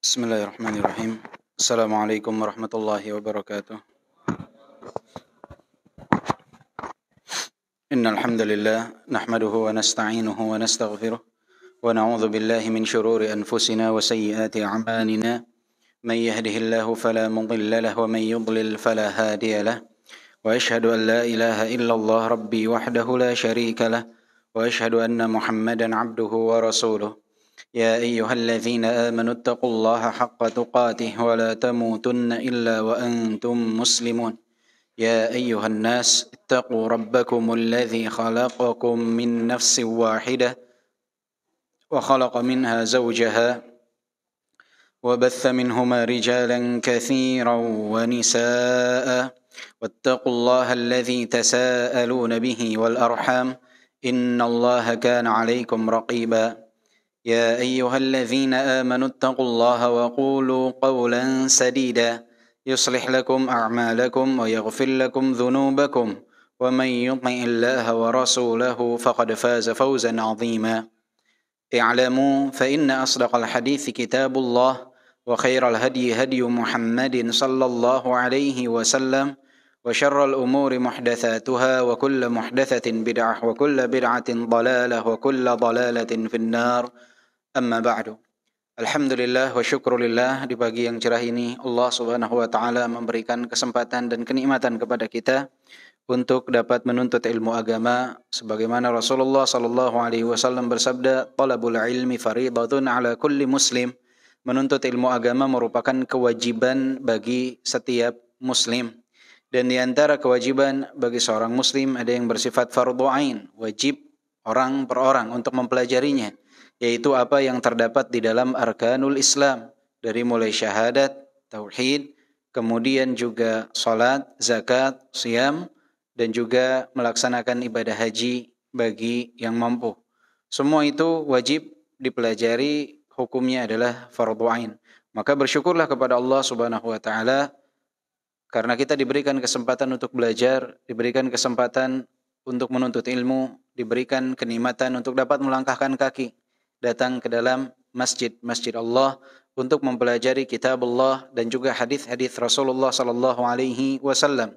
Bismillahirrahmanirrahim. Assalamualaikum warahmatullahi wabarakatuh. Innal hamdalillah nahmaduhu wa nasta'inuhu wa nastaghfiruh wa na'udzu billahi min shururi anfusina wa sayyiati a'malina. Man yahdihillahu fala mudilla lahu wa man yudlil fala hadiya lahu. Wa ashhadu an la ilaha illallah rabbi wahdahu la syarika lahu wa ashhadu anna Muhammadan 'abduhu wa rasuluh. يا أيها الذين آمنوا اتقوا الله حق تقاته ولا تموتن إلا وأنتم مسلمون يا أيها الناس اتقوا ربكم الذي خلقكم من نفس واحدة وخلق منها زوجها وبث منهما رجالا كثيرا ونساء واتقوا الله الذي تساءلون به والأرحام إن الله كان عليكم رقيبا يا أيها الذين آمنوا اتقوا الله وقولوا قولا سديدا يصلح لكم أعمالكم ويغفر لكم ذنوبكم ومن يطع الله ورسوله فقد فاز فوزا عظيما اعلموا فإن أصدق الحديث كتاب الله وخير الهدي هدي محمد صلى الله عليه وسلم وشر الأمور محدثاتها وكل محدثة بدعة وكل بدعة ضلالة وكل ضلالة في النار. Amma ba'du. Alhamdulillah wa syukrulillah, di pagi yang cerah ini Allah Subhanahu wa taala memberikan kesempatan dan kenikmatan kepada kita untuk dapat menuntut ilmu agama sebagaimana Rasulullah sallallahu alaihi wasallam bersabda, "Talabul ilmi fariidatun 'ala kulli muslim." Menuntut ilmu agama merupakan kewajiban bagi setiap muslim. Dan di antara kewajiban bagi seorang muslim ada yang bersifat fardhu ain, wajib orang per orang untuk mempelajarinya, yaitu apa yang terdapat di dalam arkanul Islam, dari mulai syahadat, tauhid, kemudian juga salat, zakat, siyam, dan juga melaksanakan ibadah haji bagi yang mampu. Semua itu wajib dipelajari, hukumnya adalah fardhu ain. Maka bersyukurlah kepada Allah Subhanahu wa taala karena kita diberikan kesempatan untuk belajar, diberikan kesempatan untuk menuntut ilmu, diberikan kenikmatan untuk dapat melangkahkan kaki datang ke dalam masjid Allah untuk mempelajari kitab Allah dan juga hadis-hadis Rasulullah sallallahu alaihi wasallam.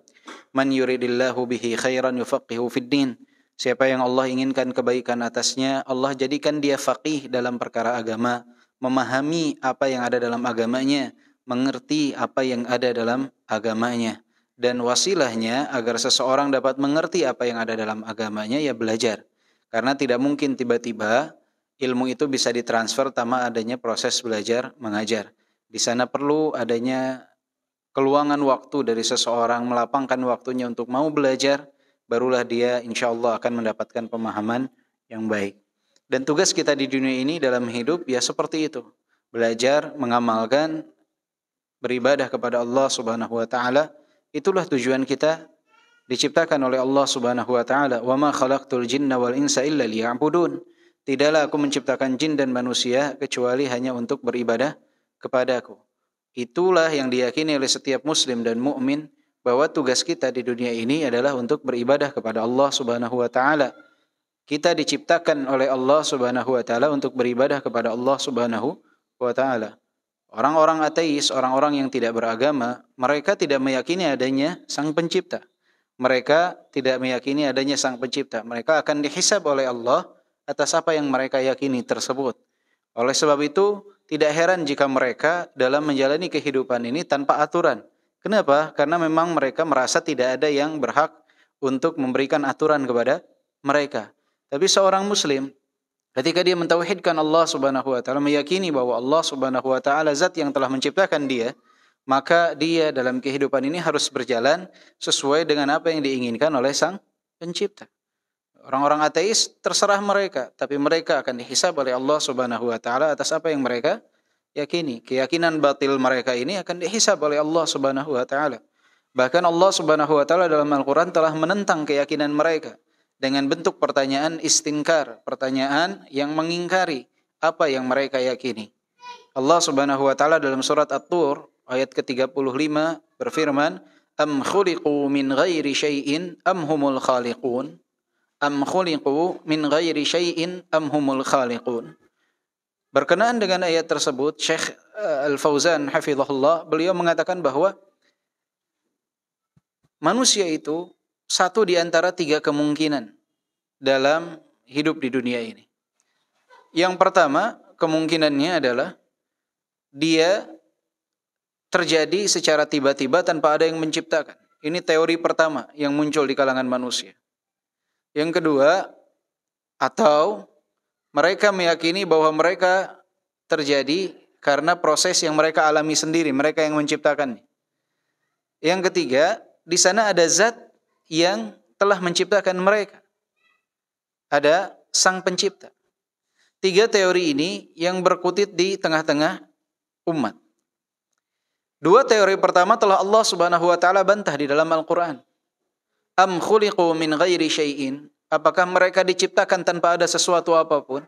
Man yuridillahu bihi khairan yufaqihu fid din. Siapa yang Allah inginkan kebaikan atasnya, Allah jadikan dia faqih dalam perkara agama, memahami apa yang ada dalam agamanya, mengerti apa yang ada dalam agamanya. Dan wasilahnya agar seseorang dapat mengerti apa yang ada dalam agamanya, ya belajar. Karena tidak mungkin tiba-tiba ilmu itu bisa ditransfer tanpa adanya proses belajar mengajar. Di sana perlu adanya keluangan waktu dari seseorang, melapangkan waktunya untuk mau belajar, barulah dia insyaallah akan mendapatkan pemahaman yang baik. Dan tugas kita di dunia ini dalam hidup ya seperti itu. Belajar, mengamalkan, beribadah kepada Allah Subhanahu wa taala, itulah tujuan kita diciptakan oleh Allah Subhanahu wa taala. Wa ma khalaqtul jinna wal insa illa liya'budun. Tidaklah aku menciptakan jin dan manusia kecuali hanya untuk beribadah kepadaku. Itulah yang diyakini oleh setiap muslim dan mukmin, bahwa tugas kita di dunia ini adalah untuk beribadah kepada Allah Subhanahu wa taala. Kita diciptakan oleh Allah Subhanahu wa taala untuk beribadah kepada Allah Subhanahu wa taala. Orang-orang ateis, orang-orang yang tidak beragama, mereka tidak meyakini adanya Sang Pencipta. Mereka tidak meyakini adanya Sang Pencipta. Mereka akan dihisab oleh Allah atas apa yang mereka yakini tersebut. Oleh sebab itu, tidak heran jika mereka dalam menjalani kehidupan ini tanpa aturan. Kenapa? Karena memang mereka merasa tidak ada yang berhak untuk memberikan aturan kepada mereka. Tapi seorang muslim, ketika dia mentauhidkan Allah Subhanahu wa taala, meyakini bahwa Allah Subhanahu wa taala zat yang telah menciptakan dia, maka dia dalam kehidupan ini harus berjalan sesuai dengan apa yang diinginkan oleh Sang Pencipta. Orang-orang ateis terserah mereka, tapi mereka akan dihisab oleh Allah Subhanahu wa taala atas apa yang mereka yakini. Keyakinan batil mereka ini akan dihisab oleh Allah Subhanahu wa taala. Bahkan Allah Subhanahu wa taala dalam Al-Qur'an telah menentang keyakinan mereka dengan bentuk pertanyaan istinkar, pertanyaan yang mengingkari apa yang mereka yakini. Allah Subhanahu wa taala dalam surat At-Tur ayat ke-35 berfirman, "Am khuliqu min ghairi syai'in am humul khaliqun?" Am khuliqu min ghairi syai'in am humul khaliqun. Berkenaan dengan ayat tersebut, Syekh Al-Fauzan hafizahullah, beliau mengatakan bahwa manusia itu satu di antara 3 kemungkinan dalam hidup di dunia ini. Yang pertama, kemungkinannya adalah dia terjadi secara tiba-tiba tanpa ada yang menciptakan. Ini teori pertama yang muncul di kalangan manusia. Yang kedua, atau mereka meyakini bahwa mereka terjadi karena proses yang mereka alami sendiri, mereka yang menciptakannya. Yang ketiga, di sana ada zat yang telah menciptakan mereka. Ada sang pencipta. 3 teori ini yang berkutit di tengah-tengah umat. 2 teori pertama telah Allah Subhanahu wa taala bantah di dalam Al-Qur'an. Am khuliqu min ghairi syai'in? Apakah mereka diciptakan tanpa ada sesuatu apapun?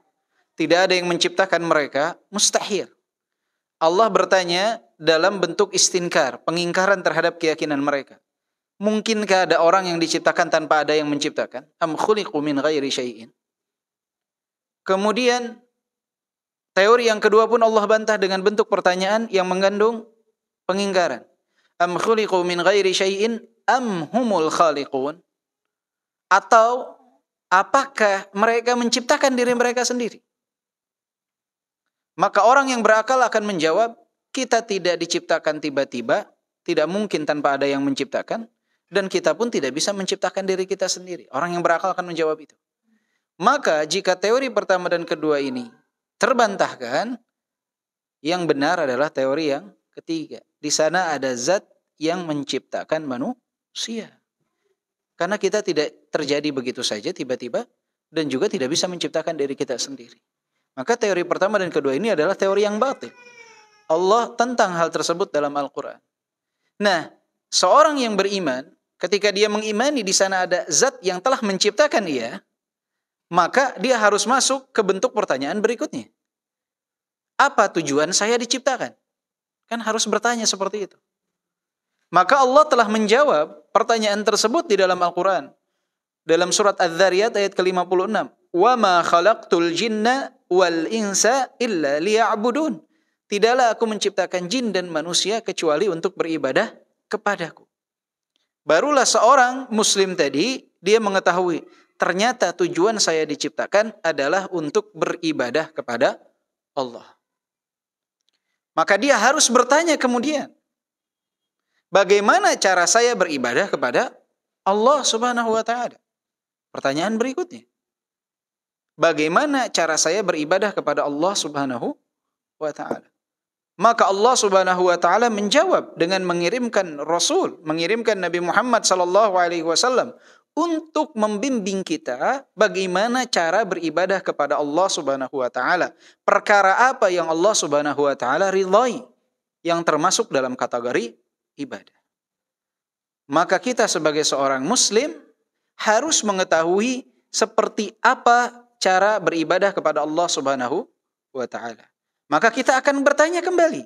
Tidak ada yang menciptakan mereka? Mustahil. Allah bertanya dalam bentuk istinkar, pengingkaran terhadap keyakinan mereka. Mungkinkah ada orang yang diciptakan tanpa ada yang menciptakan? Am khuliqu min ghairi syai'in? Kemudian teori yang kedua pun Allah bantah dengan bentuk pertanyaan yang mengandung pengingkaran. Am khuliqu min ghairi syai'in am humul khaliqun? Atau apakah mereka menciptakan diri mereka sendiri? Maka orang yang berakal akan menjawab, kita tidak diciptakan tiba-tiba, tidak mungkin tanpa ada yang menciptakan, dan kita pun tidak bisa menciptakan diri kita sendiri. Orang yang berakal akan menjawab itu. Maka jika teori pertama dan kedua ini terbantahkan, yang benar adalah teori yang ketiga. Di sana ada zat yang menciptakan manusia. Karena kita tidak terjadi begitu saja tiba-tiba dan juga tidak bisa menciptakan diri kita sendiri. Maka teori pertama dan kedua ini adalah teori yang batil. Allah tentang hal tersebut dalam Al-Quran. Nah, seorang yang beriman, ketika dia mengimani di sana ada zat yang telah menciptakan dia, maka dia harus masuk ke bentuk pertanyaan berikutnya. Apa tujuan saya diciptakan? Kan harus bertanya seperti itu. Maka Allah telah menjawab pertanyaan tersebut di dalam Al-Quran. Dalam surat Az-Zariyat ayat ke-56. Wa ma khalaqtul jinna wal insa illa liya'budun. Tidaklah aku menciptakan jin dan manusia kecuali untuk beribadah kepadaku. Barulah seorang muslim tadi, dia mengetahui, ternyata tujuan saya diciptakan adalah untuk beribadah kepada Allah. Maka dia harus bertanya kemudian, bagaimana cara saya beribadah kepada Allah Subhanahu wa taala? Pertanyaan berikutnya. Bagaimana cara saya beribadah kepada Allah Subhanahu wa taala? Maka Allah Subhanahu wa taala menjawab dengan mengirimkan Rasul, mengirimkan Nabi Muhammad sallallahu alaihi wasallam untuk membimbing kita bagaimana cara beribadah kepada Allah Subhanahu wa taala. Perkara apa yang Allah Subhanahu wa taala ridhai yang termasuk dalam kategori ibadah. Maka kita sebagai seorang muslim harus mengetahui seperti apa cara beribadah kepada Allah Subhanahu wa taala. Maka kita akan bertanya kembali.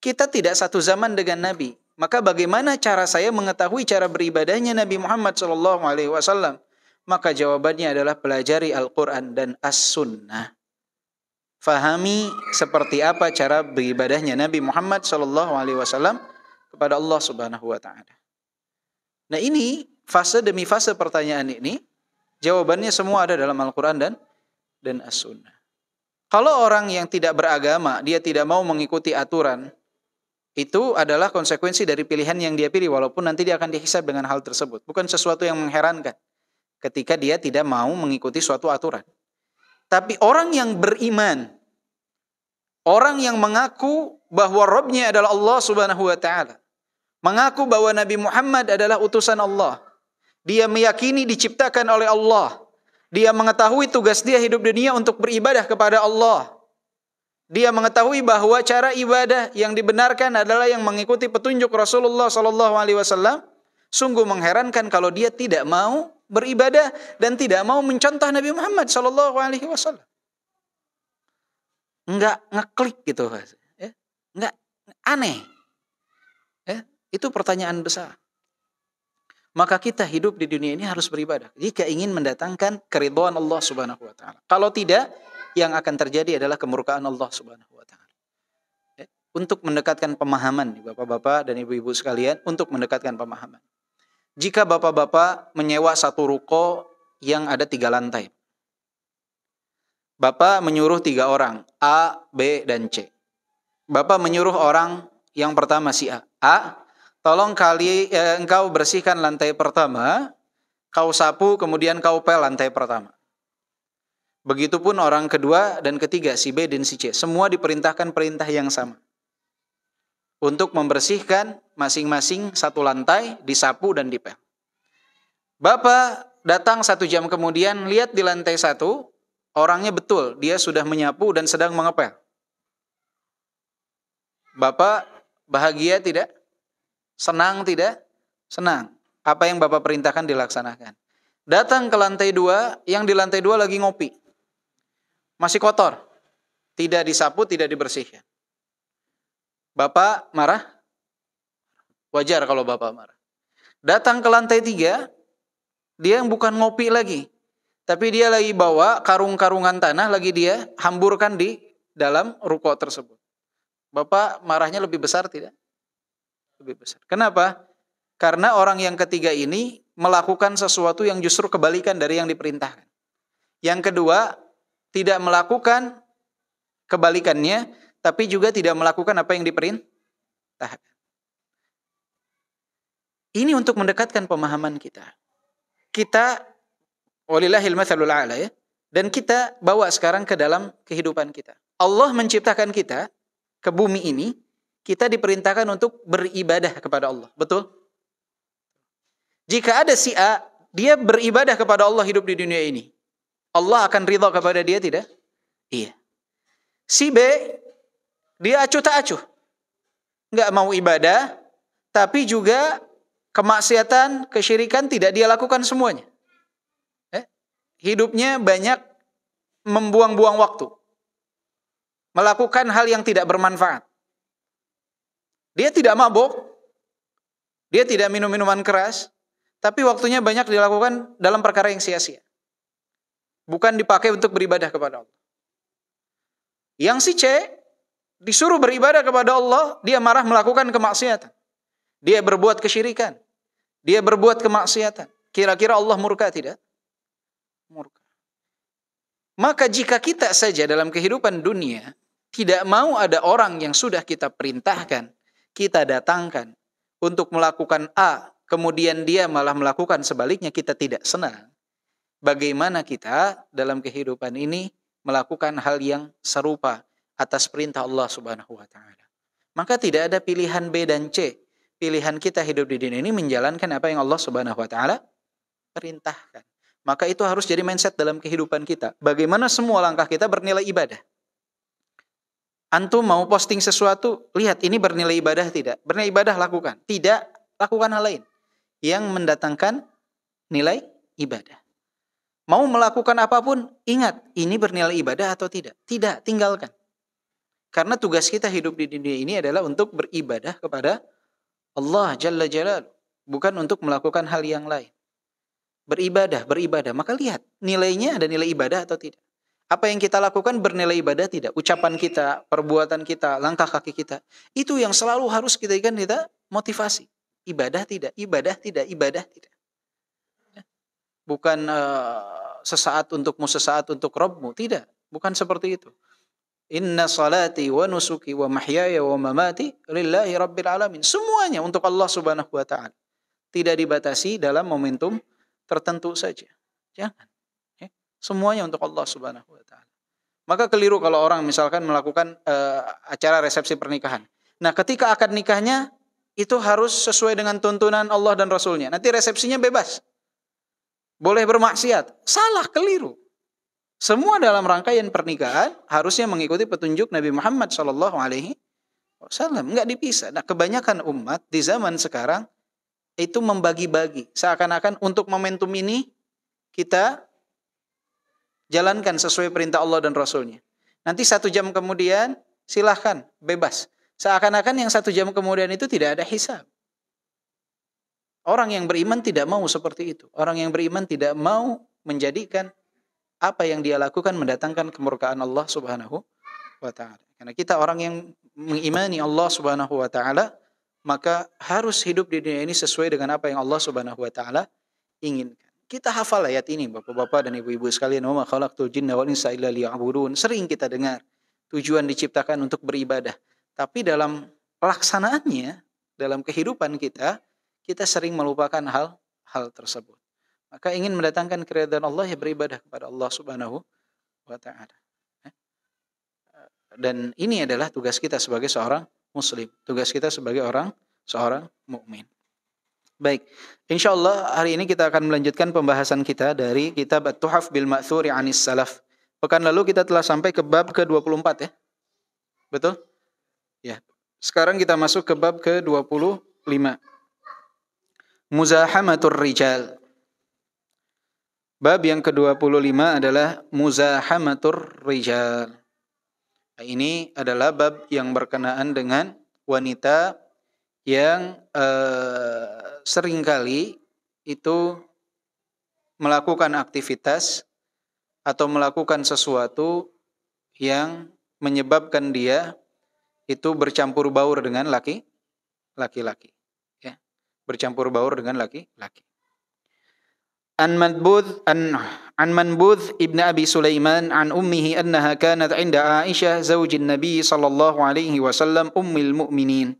Kita tidak satu zaman dengan Nabi. Maka bagaimana cara saya mengetahui cara beribadahnya Nabi Muhammad SAW? Maka jawabannya adalah pelajari Al-Quran dan As-Sunnah. Fahami seperti apa cara beribadahnya Nabi Muhammad SAW kepada Allah Subhanahu wa taala. Nah, ini fase demi fase pertanyaan ini, jawabannya semua ada dalam Al-Quran dan As-Sunnah. Kalau orang yang tidak beragama, dia tidak mau mengikuti aturan, itu adalah konsekuensi dari pilihan yang dia pilih, walaupun nanti dia akan dihisab dengan hal tersebut. Bukan sesuatu yang mengherankan ketika dia tidak mau mengikuti suatu aturan. Tapi orang yang beriman, orang yang mengaku bahwa Rabbnya adalah Allah Subhanahu wa taala, mengaku bahwa Nabi Muhammad adalah utusan Allah, dia meyakini diciptakan oleh Allah, dia mengetahui tugas dia hidup dunia untuk beribadah kepada Allah. Dia mengetahui bahwa cara ibadah yang dibenarkan adalah yang mengikuti petunjuk Rasulullah SAW. Sungguh mengherankan kalau dia tidak mau beribadah dan tidak mau mencontoh Nabi Muhammad SAW. Enggak ngeklik gitu, ya. Enggak, aneh. Ya, itu pertanyaan besar. Maka kita hidup di dunia ini harus beribadah jika ingin mendatangkan keridhaan Allah Subhanahu wa taala. Kalau tidak, yang akan terjadi adalah kemurkaan Allah Subhanahu wa taala. Untuk mendekatkan pemahaman Bapak-bapak dan Ibu-ibu sekalian, untuk mendekatkan pemahaman. Jika Bapak-bapak menyewa satu ruko yang ada 3 lantai. Bapak menyuruh 3 orang, A, B, dan C. Bapak menyuruh orang yang pertama si A. A, tolong engkau bersihkan lantai pertama, kau sapu, kemudian kau pel lantai pertama. Begitupun orang kedua dan ketiga, si B dan si C. Semua diperintahkan perintah yang sama. Untuk membersihkan masing-masing satu lantai, disapu dan dipel. Bapak datang 1 jam kemudian, lihat di lantai 1, orangnya betul, dia sudah menyapu dan sedang mengepel. Bapak bahagia tidak? Senang tidak? Senang. Apa yang Bapak perintahkan dilaksanakan. Datang ke lantai 2, yang di lantai 2 lagi ngopi. Masih kotor. Tidak disapu, tidak dibersihkan. Bapak marah? Wajar kalau Bapak marah. Datang ke lantai 3, dia bukan ngopi lagi. Tapi dia lagi bawa karung-karungan tanah, lagi dia hamburkan di dalam ruko tersebut. Bapak marahnya lebih besar tidak? Lebih besar. Kenapa? Karena orang yang ketiga ini melakukan sesuatu yang justru kebalikan dari yang diperintahkan. Yang kedua, tidak melakukan kebalikannya, tapi juga tidak melakukan apa yang diperintahkan. Ini untuk mendekatkan pemahaman kita. Kita walillahil matsalul a'la ya. Dan kita bawa sekarang ke dalam kehidupan kita. Allah menciptakan kita ke bumi ini, kita diperintahkan untuk beribadah kepada Allah. Betul? Jika ada si A, dia beribadah kepada Allah hidup di dunia ini. Allah akan ridha kepada dia tidak? Iya. Si B, dia acuh tak acuh. Enggak mau ibadah, tapi juga kemaksiatan, kesyirikan tidak dia lakukan semuanya. Hidupnya banyak membuang-buang waktu. Melakukan hal yang tidak bermanfaat. Dia tidak mabuk. Dia tidak minum minuman keras. Tapi waktunya banyak dilakukan dalam perkara yang sia-sia. Bukan dipakai untuk beribadah kepada Allah. Yang si C disuruh beribadah kepada Allah, dia marah melakukan kemaksiatan. Dia berbuat kesyirikan. Dia berbuat kemaksiatan. Kira-kira Allah murka tidak? Murka. Maka jika kita saja dalam kehidupan dunia tidak mau ada orang yang sudah kita perintahkan, kita datangkan untuk melakukan A, kemudian dia malah melakukan sebaliknya, kita tidak senang. Bagaimana kita dalam kehidupan ini melakukan hal yang serupa atas perintah Allah Subhanahu wa taala. Maka tidak ada pilihan B dan C. Pilihan kita hidup di dunia ini menjalankan apa yang Allah Subhanahu wa taala perintahkan. Maka itu harus jadi mindset dalam kehidupan kita. Bagaimana semua langkah kita bernilai ibadah. Antum mau posting sesuatu, lihat ini bernilai ibadah tidak? Bernilai ibadah lakukan. Tidak, lakukan hal lain yang mendatangkan nilai ibadah. Mau melakukan apapun, ingat ini bernilai ibadah atau tidak? Tidak, tinggalkan. Karena tugas kita hidup di dunia ini adalah untuk beribadah kepada Allah Jalla Jalaluhu, bukan untuk melakukan hal yang lain. Beribadah. Maka lihat, nilainya ada nilai ibadah atau tidak. Apa yang kita lakukan bernilai ibadah tidak. Ucapan kita, perbuatan kita, langkah kaki kita. Itu yang selalu harus kita motivasi. Ibadah tidak. Bukan sesaat untukmu, sesaat untuk Rabbmu. Tidak. Bukan seperti itu. Inna salati wa nusuki wa mahyaya wa mamati lillahi rabbil alamin. Semuanya untuk Allah Subhanahu wa taala. Tidak dibatasi dalam momentum tertentu saja. Jangan. Semuanya untuk Allah Subhanahu wa taala. Maka keliru kalau orang misalkan melakukan acara resepsi pernikahan. Nah, ketika akad nikahnya itu harus sesuai dengan tuntunan Allah dan Rasulnya. Nanti resepsinya bebas. Boleh bermaksiat. Salah, keliru. Semua dalam rangkaian pernikahan harusnya mengikuti petunjuk Nabi Muhammad SAW. Enggak dipisah. Nah, kebanyakan umat di zaman sekarang itu membagi-bagi. Seakan-akan untuk momentum ini kita jalankan sesuai perintah Allah dan Rasulnya. Nanti 1 jam kemudian silahkan, bebas. Seakan-akan yang 1 jam kemudian itu tidak ada hisab. Orang yang beriman tidak mau seperti itu. Orang yang beriman tidak mau menjadikan apa yang dia lakukan mendatangkan kemurkaan Allah Subhanahu wa taala. Karena kita orang yang mengimani Allah Subhanahu wa taala, maka harus hidup di dunia ini sesuai dengan apa yang Allah Subhanahu wa taala inginkan. Kita hafal ayat ini Bapak-bapak dan Ibu-ibu sekalian, wa ma khalaqtul jinna wal insa illa liya'budun. Sering kita dengar tujuan diciptakan untuk beribadah. Tapi dalam pelaksanaannya, dalam kehidupan kita sering melupakan hal tersebut. Maka ingin mendatangkan keridhaan Allah, ya beribadah kepada Allah Subhanahu wa taala. Dan ini adalah tugas kita sebagai seorang muslim, tugas kita sebagai seorang mukmin. Baik, insyaallah hari ini kita akan melanjutkan pembahasan kita dari kitab At-Tuhaf bil Ma'thuri 'anis Salaf. Pekan lalu kita telah sampai ke bab ke-24 ya. Betul? Ya. Sekarang kita masuk ke bab ke-25. Muzahamatur rijal. Bab yang ke-25 adalah muzahamatur rijal. Nah, ini adalah bab yang berkenaan dengan wanita yang seringkali itu melakukan aktivitas atau melakukan sesuatu yang menyebabkan dia itu bercampur baur dengan laki-laki. Ya, bercampur baur dengan laki-laki. An Manbudh ibn Abi Sulaiman an ummihi annaha kanat 'inda Aisyah zaujin Nabi sallallahu alaihi wasallam ummul mu'minin.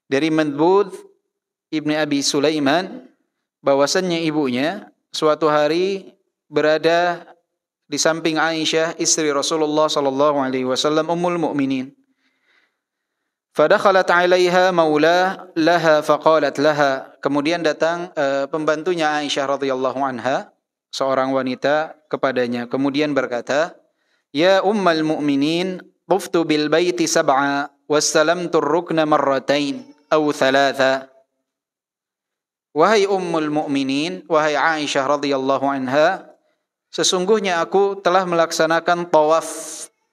Dari Manbudh ibn Abi Sulaiman bahwasannya ibunya suatu hari berada di samping Aisyah istri Rasulullah sallallahu alaihi wasallam ummul mu'minin. Fadakhalat 'alaiha maula laha faqalat laha. Kemudian datang pembantunya Aisyah radhiyallahu anha, seorang wanita kepadanya. Kemudian berkata, "Ya ummul mu'minin, tuftu bil baiti sab'a wassalamtu ar-rukna marratain aw thalatha." Wahai ummul mu'minin, wahai Aisyah radhiyallahu anha, sesungguhnya aku telah melaksanakan tawaf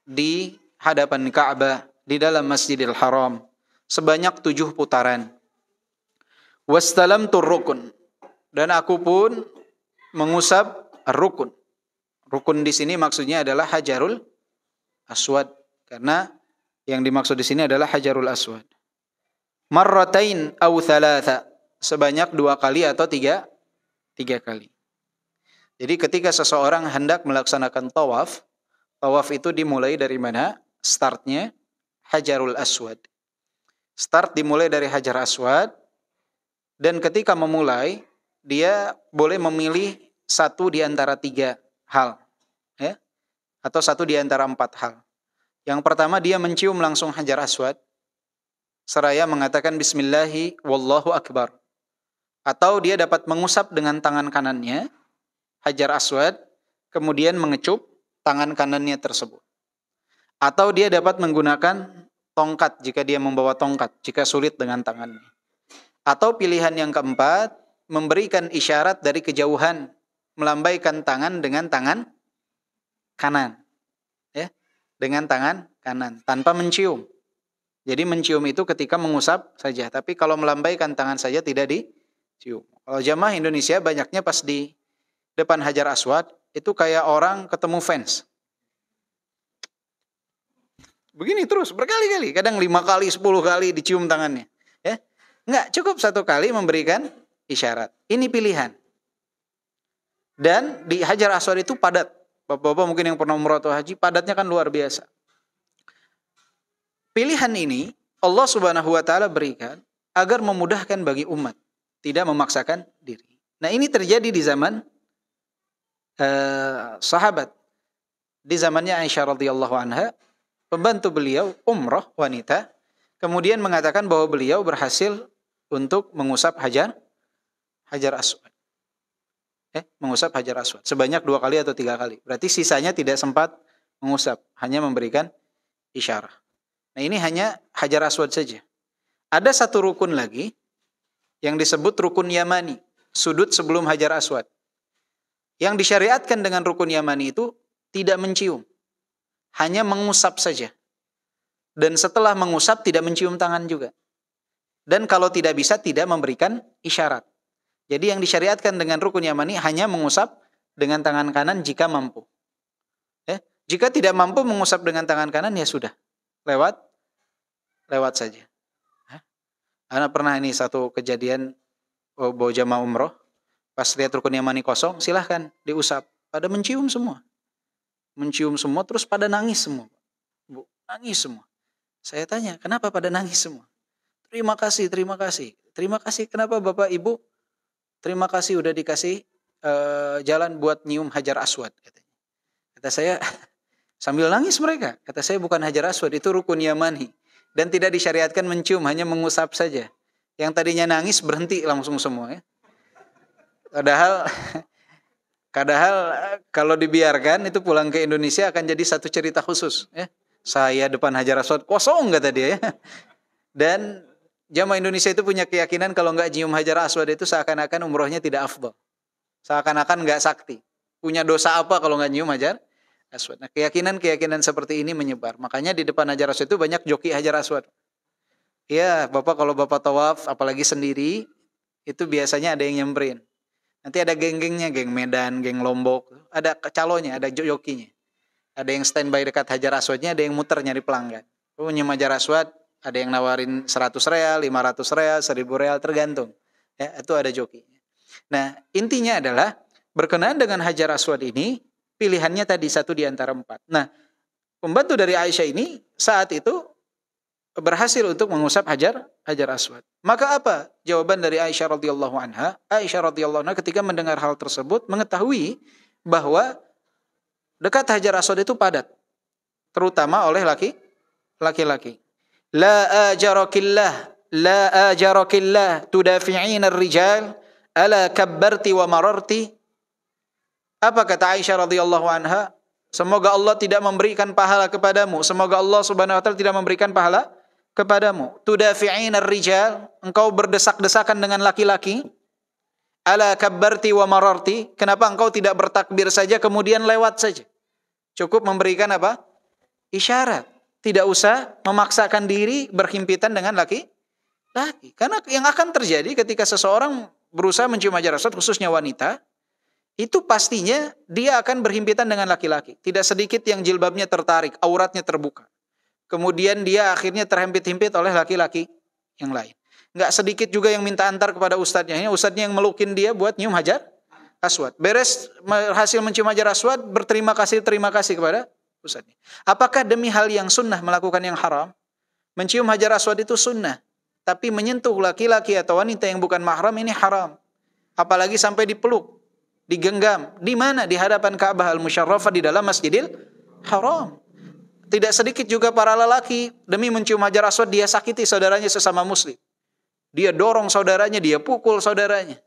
di hadapan Ka'bah di dalam Masjidil Haram sebanyak 7 putaran. Wastalamtu rukun, dan aku pun mengusap rukun. Rukun di sini maksudnya adalah Hajarul Aswad, karena yang dimaksud di sini adalah Hajarul Aswad. Marratain aw thalatha, sebanyak 2 kali atau 3 kali. Jadi ketika seseorang hendak melaksanakan tawaf itu dimulai dari mana? Startnya Hajarul Aswad. Start dimulai dari Hajar Aswad, dan ketika memulai dia boleh memilih 1 di antara 3 hal, ya, atau 1 di antara 4 hal. Yang pertama, dia mencium langsung Hajar Aswad seraya mengatakan Bismillahi wallahu akbar. Atau dia dapat mengusap dengan tangan kanannya Hajar Aswad, kemudian mengecup tangan kanannya tersebut. Atau dia dapat menggunakan tongkat jika dia membawa tongkat, jika sulit dengan tangannya. Atau pilihan yang keempat, memberikan isyarat dari kejauhan, melambaikan tangan dengan tangan kanan. Ya, dengan tangan kanan, tanpa mencium. Jadi mencium itu ketika mengusap saja, tapi kalau melambaikan tangan saja tidak dicium. Kalau jamaah Indonesia banyaknya pas di depan Hajar Aswad, itu kayak orang ketemu fans. Begini terus, berkali-kali, kadang 5 kali, 10 kali dicium tangannya. Ya, enggak, cukup 1 kali memberikan isyarat. Ini pilihan. Dan di Hajar Aswad itu padat. Bapak-bapak mungkin yang pernah umrah atau haji, padatnya kan luar biasa. Pilihan ini Allah Subhanahu wa taala berikan agar memudahkan bagi umat, tidak memaksakan diri. Nah, ini terjadi di zaman sahabat. Di zamannya Aisyah radhiyallahu anha, pembantu beliau umrah wanita, kemudian mengatakan bahwa beliau berhasil untuk mengusap Hajar Aswad. Mengusap Hajar Aswad sebanyak 2 kali atau 3 kali. Berarti sisanya tidak sempat mengusap, hanya memberikan isyarat. Nah, ini hanya Hajar Aswad saja. Ada 1 rukun lagi yang disebut rukun Yamani, sudut sebelum Hajar Aswad. Yang disyariatkan dengan rukun Yamani itu tidak mencium, hanya mengusap saja. Dan setelah mengusap tidak mencium tangan juga. Dan kalau tidak bisa tidak memberikan isyarat. Jadi yang disyariatkan dengan rukun Yamani hanya mengusap dengan tangan kanan jika mampu. Jika tidak mampu mengusap dengan tangan kanan, ya sudah. Lewat saja. Anak pernah ini satu kejadian, bawa jamaah umroh. Pas lihat rukun yamani kosong, silahkan diusap. Pada mencium semua. Terus pada nangis semua. Bu, nangis semua. Saya tanya, kenapa pada nangis semua? Terima kasih. Terima kasih, kenapa Bapak Ibu? Terima kasih udah dikasih jalan buat nyium Hajar Aswad. Kata saya, sambil nangis mereka. Kata saya, bukan Hajar Aswad, itu rukun yamani. Dan tidak disyariatkan mencium, hanya mengusap saja. Yang tadinya nangis berhenti langsung semua. Ya. Padahal kalau dibiarkan itu pulang ke Indonesia akan jadi satu cerita khusus. Ya. Saya depan Hajar Aswad kosong kata dia. Ya. Dan jamaah Indonesia itu punya keyakinan kalau nggak nyium Hajar Aswad itu seakan-akan umrohnya tidak afdal. Seakan-akan nggak sakti. Punya dosa apa kalau nggak nyium Hajar Aswad. Nah, keyakinan seperti ini menyebar. Makanya di depan Hajar Aswad itu banyak joki Hajar Aswad. Ya, Bapak kalau Bapak tawaf, apalagi sendiri, itu biasanya ada yang nyamperin. Nanti ada geng-gengnya, geng Medan, geng Lombok. Ada calonnya, ada jokinya. Ada yang standby dekat Hajar Aswadnya, ada yang muter nyari pelanggan. Nyium Hajar Aswad, ada yang nawarin 100 real, 500 real, 1000 real, tergantung. Ya, itu ada jokinya. Nah, intinya adalah, berkenaan dengan Hajar Aswad ini, pilihannya tadi satu di antara 4. Nah, pembantu dari Aisyah ini saat itu berhasil untuk mengusap Hajar Aswad. Maka apa jawaban dari Aisyah radhiyallahu anha? Aisyah radhiyallahu anha ketika mendengar hal tersebut mengetahui bahwa dekat Hajar Aswad itu padat, terutama oleh laki-laki. La ajarakillah tudafi'in ar-rijal ala kabbarti wa mararti. Apa kata Aisyah radhiyallahu anha? Semoga Allah tidak memberikan pahala kepadamu. Semoga Allah Subhanahu wa taala tidak memberikan pahala kepadamu. Tudafi'in ar-rijal, engkau berdesak-desakan dengan laki-laki. Ala kabbarti wa mararti, kenapa engkau tidak bertakbir saja kemudian lewat saja? Cukup memberikan apa? Isyarat. Tidak usah memaksakan diri berhimpitan dengan laki-laki. Karena yang akan terjadi ketika seseorang berusaha mencium Hajar Aswad, khususnya wanita, itu pastinya dia akan berhimpitan dengan laki-laki. Tidak sedikit yang jilbabnya tertarik, auratnya terbuka. Kemudian dia akhirnya terhimpit-himpit oleh laki-laki yang lain. Nggak sedikit juga yang minta antar kepada ustadznya. Ustadznya yang melukin dia buat nyium Hajar Aswad. Beres hasil mencium Hajar Aswad, terima kasih kepada ustadznya. Apakah demi hal yang sunnah melakukan yang haram? Mencium Hajar Aswad itu sunnah. Tapi menyentuh laki-laki atau wanita yang bukan mahram ini haram. Apalagi sampai dipeluk, digenggam. Di mana? Di hadapan Ka'bah Al-Musyarrafah di dalam Masjidil Haram. Tidak sedikit juga para lelaki demi mencium Hajar Aswad dia sakiti saudaranya sesama muslim. Dia dorong saudaranya, dia pukul saudaranya.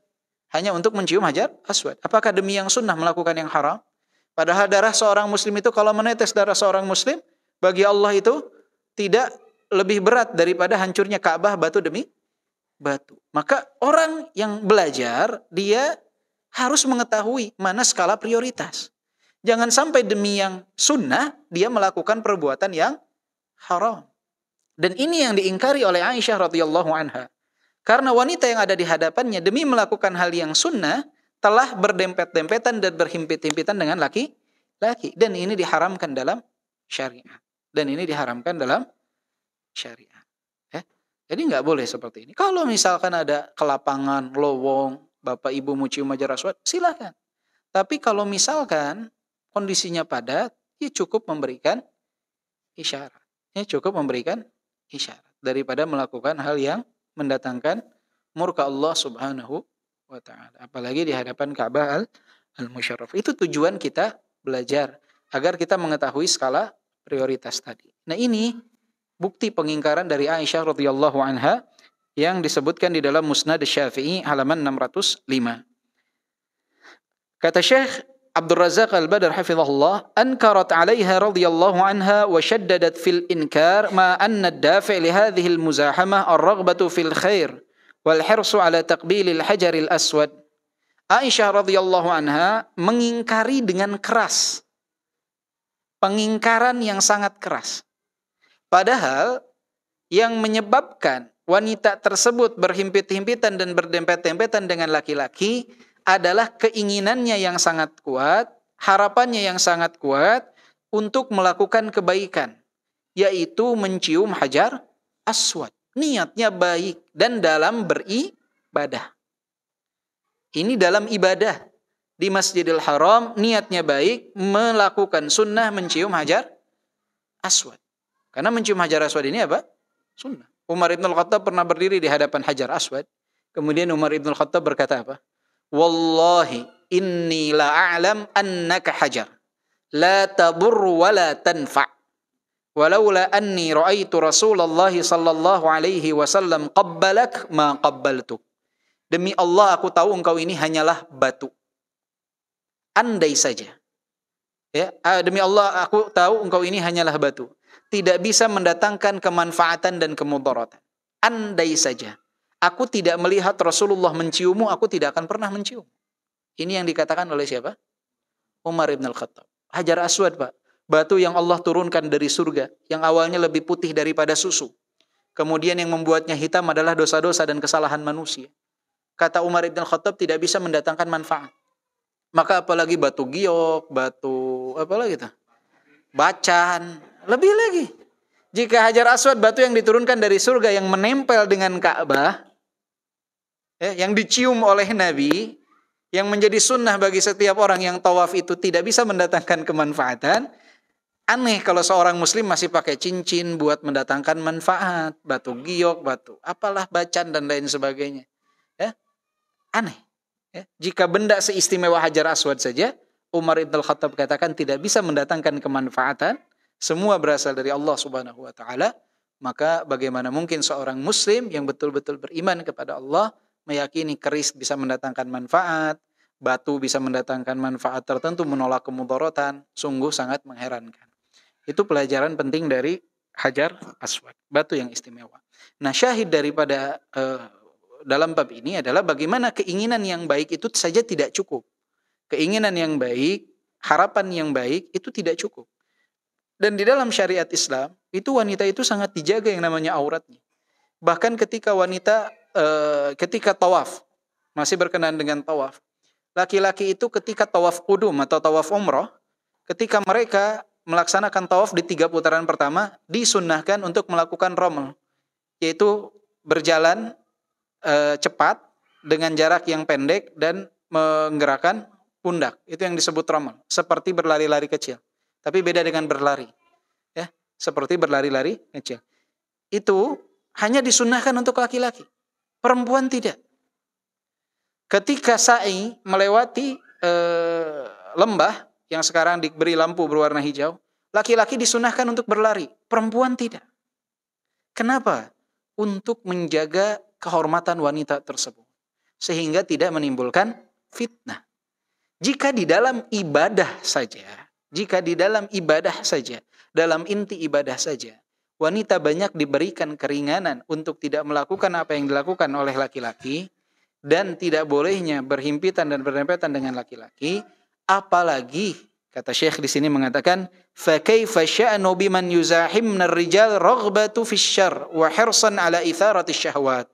Hanya untuk mencium Hajar Aswad. Apakah demi yang sunnah melakukan yang haram? Padahal darah seorang muslim itu, kalau menetes darah seorang muslim, bagi Allah itu tidak lebih berat daripada hancurnya Ka'bah batu demi batu. Maka orang yang belajar, dia harus mengetahui mana skala prioritas. Jangan sampai demi yang sunnah, dia melakukan perbuatan yang haram. Dan ini yang diingkari oleh Aisyah radhiyallahu anha. Karena wanita yang ada di hadapannya demi melakukan hal yang sunnah, telah berdempet-dempetan dan berhimpit-himpitan dengan laki-laki. Dan ini diharamkan dalam syariat. Jadi nggak boleh seperti ini. Kalau misalkan ada kelapangan, lowong, Bapak Ibu mau cium Hajar Aswad, silakan. Tapi kalau misalkan kondisinya padat, ya cukup memberikan isyarat. Daripada melakukan hal yang mendatangkan murka Allah Subhanahu wa ta'ala. Apalagi di hadapan Ka'bah Al-Musyarraf. Itu tujuan kita belajar. Agar kita mengetahui skala prioritas tadi. Nah ini bukti pengingkaran dari Aisyah radhiyallahu anha yang disebutkan di dalam Musnad Syafi'i halaman 605. Kata Syekh Abdul Razak Al-Badr hafizahullah, ankarat 'alaiha radhiyallahu anha wa shaddadat fil inkar ma anna ad-dafi' li hadhihi al-muzahamah ar-raghbatu fil khair wal hirsu 'ala taqbil al-hajar al-aswad. Aisyah radhiyallahu anha mengingkari dengan keras. Pengingkaran yang sangat keras. Padahal yang menyebabkan wanita tersebut berhimpit-himpitan dan berdempet-dempetan dengan laki-laki adalah keinginannya yang sangat kuat, harapannya yang sangat kuat untuk melakukan kebaikan, yaitu mencium Hajar Aswad. Niatnya baik dan dalam beribadah. Ini dalam ibadah. Di Masjidil Haram niatnya baik, melakukan sunnah mencium Hajar Aswad. Karena mencium Hajar Aswad ini apa? Sunnah. Umar Ibn Al-Khattab pernah berdiri di hadapan Hajar Aswad. Kemudian Umar Ibn Al-Khattab berkata apa? Wallahi inni la'a'lam annaka hajar. La tadur wa la tanfa'. Walaula anni ra'aitu Rasulullah sallallahu alaihi wasallam qabbalak ma qabbaltuk. Demi Allah aku tahu engkau ini hanyalah batu. Andai saja. Ya, demi Allah aku tahu engkau ini hanyalah batu. Tidak bisa mendatangkan kemanfaatan dan kemudaratan. Andai saja. Aku tidak melihat Rasulullah menciummu, aku tidak akan pernah mencium. Ini yang dikatakan oleh siapa? Umar Ibn Al-Khattab. Hajar Aswad, Pak. Batu yang Allah turunkan dari surga. Yang awalnya lebih putih daripada susu. Kemudian yang membuatnya hitam adalah dosa-dosa dan kesalahan manusia. Kata Umar Ibn Al-Khattab tidak bisa mendatangkan manfaat. Maka apalagi batu giok, batu apalagi itu? Bacan, lebih lagi. Jika Hajar Aswad batu yang diturunkan dari surga yang menempel dengan Ka'bah, yang dicium oleh Nabi, yang menjadi sunnah bagi setiap orang yang tawaf itu tidak bisa mendatangkan kemanfaatan, aneh kalau seorang muslim masih pakai cincin buat mendatangkan manfaat, batu giok, batu apalah bacan dan lain sebagainya. Ya, aneh. Ya, jika benda seistimewa Hajar Aswad saja, Umar Ibn Al-Khattab katakan tidak bisa mendatangkan kemanfaatan, semua berasal dari Allah Subhanahu wa taala, maka bagaimana mungkin seorang muslim yang betul-betul beriman kepada Allah meyakini keris bisa mendatangkan manfaat, batu bisa mendatangkan manfaat tertentu, menolak kemudaratan, sungguh sangat mengherankan. Itu pelajaran penting dari Hajar Aswad, batu yang istimewa. Nah, syahid daripada dalam bab ini adalah bagaimana keinginan yang baik itu saja tidak cukup. Keinginan yang baik, harapan yang baik itu tidak cukup. Dan di dalam syariat Islam, itu wanita itu sangat dijaga yang namanya auratnya. Bahkan ketika wanita, ketika tawaf, masih berkenaan dengan tawaf, laki-laki itu ketika tawaf qudum atau tawaf umrah, ketika mereka melaksanakan tawaf di 3 putaran pertama, disunnahkan untuk melakukan roml, yaitu berjalan cepat dengan jarak yang pendek dan menggerakkan pundak. Itu yang disebut roml, seperti berlari-lari kecil. Tapi beda dengan berlari. Ya, seperti berlari-lari kecil. Itu hanya disunnahkan untuk laki-laki. Perempuan tidak. Ketika sa'i melewati lembah yang sekarang diberi lampu berwarna hijau, laki-laki disunnahkan untuk berlari, perempuan tidak. Kenapa? Untuk menjaga kehormatan wanita tersebut, sehingga tidak menimbulkan fitnah. Jika di dalam ibadah saja, dalam inti ibadah saja, wanita banyak diberikan keringanan untuk tidak melakukan apa yang dilakukan oleh laki-laki, dan tidak bolehnya berhimpitan dan berdempetan dengan laki-laki, apalagi kata Syekh di sini mengatakan fa kaifa sya'nu biman yuzahimna ar-rijal raghbatu fi syarr wa hirsan ala itharati syahwat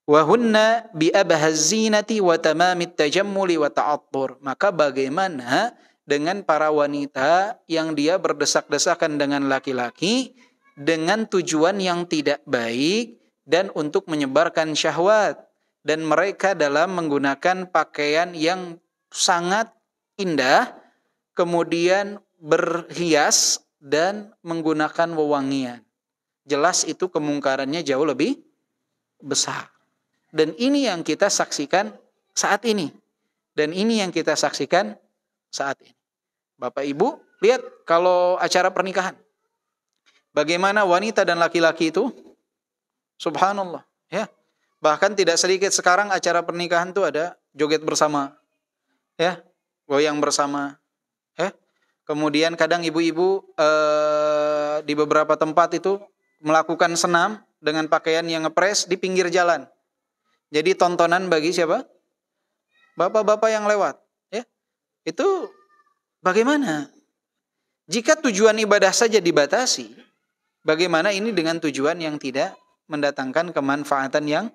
wa hunna bi abhaz zinati wa tamamit tajammuli wa ta'attur. Maka bagaimana dengan para wanita yang dia berdesak-desakan dengan laki-laki dengan tujuan yang tidak baik dan untuk menyebarkan syahwat, dan mereka dalam menggunakan pakaian yang sangat indah, kemudian berhias dan menggunakan wewangian. Jelas itu kemungkarannya jauh lebih besar. Dan ini yang kita saksikan saat ini. Bapak Ibu, lihat kalau acara pernikahan. Bagaimana wanita dan laki-laki itu, subhanallah, ya. Bahkan tidak sedikit sekarang acara pernikahan itu ada joget bersama, ya, goyang bersama, ya. Kemudian kadang ibu-ibu di beberapa tempat itu melakukan senam dengan pakaian yang ngepres di pinggir jalan. Jadi tontonan bagi siapa? Bapak-bapak yang lewat, ya. Itu bagaimana? Jika tujuan ibadah saja dibatasi, bagaimana ini dengan tujuan yang tidak mendatangkan kemanfaatan yang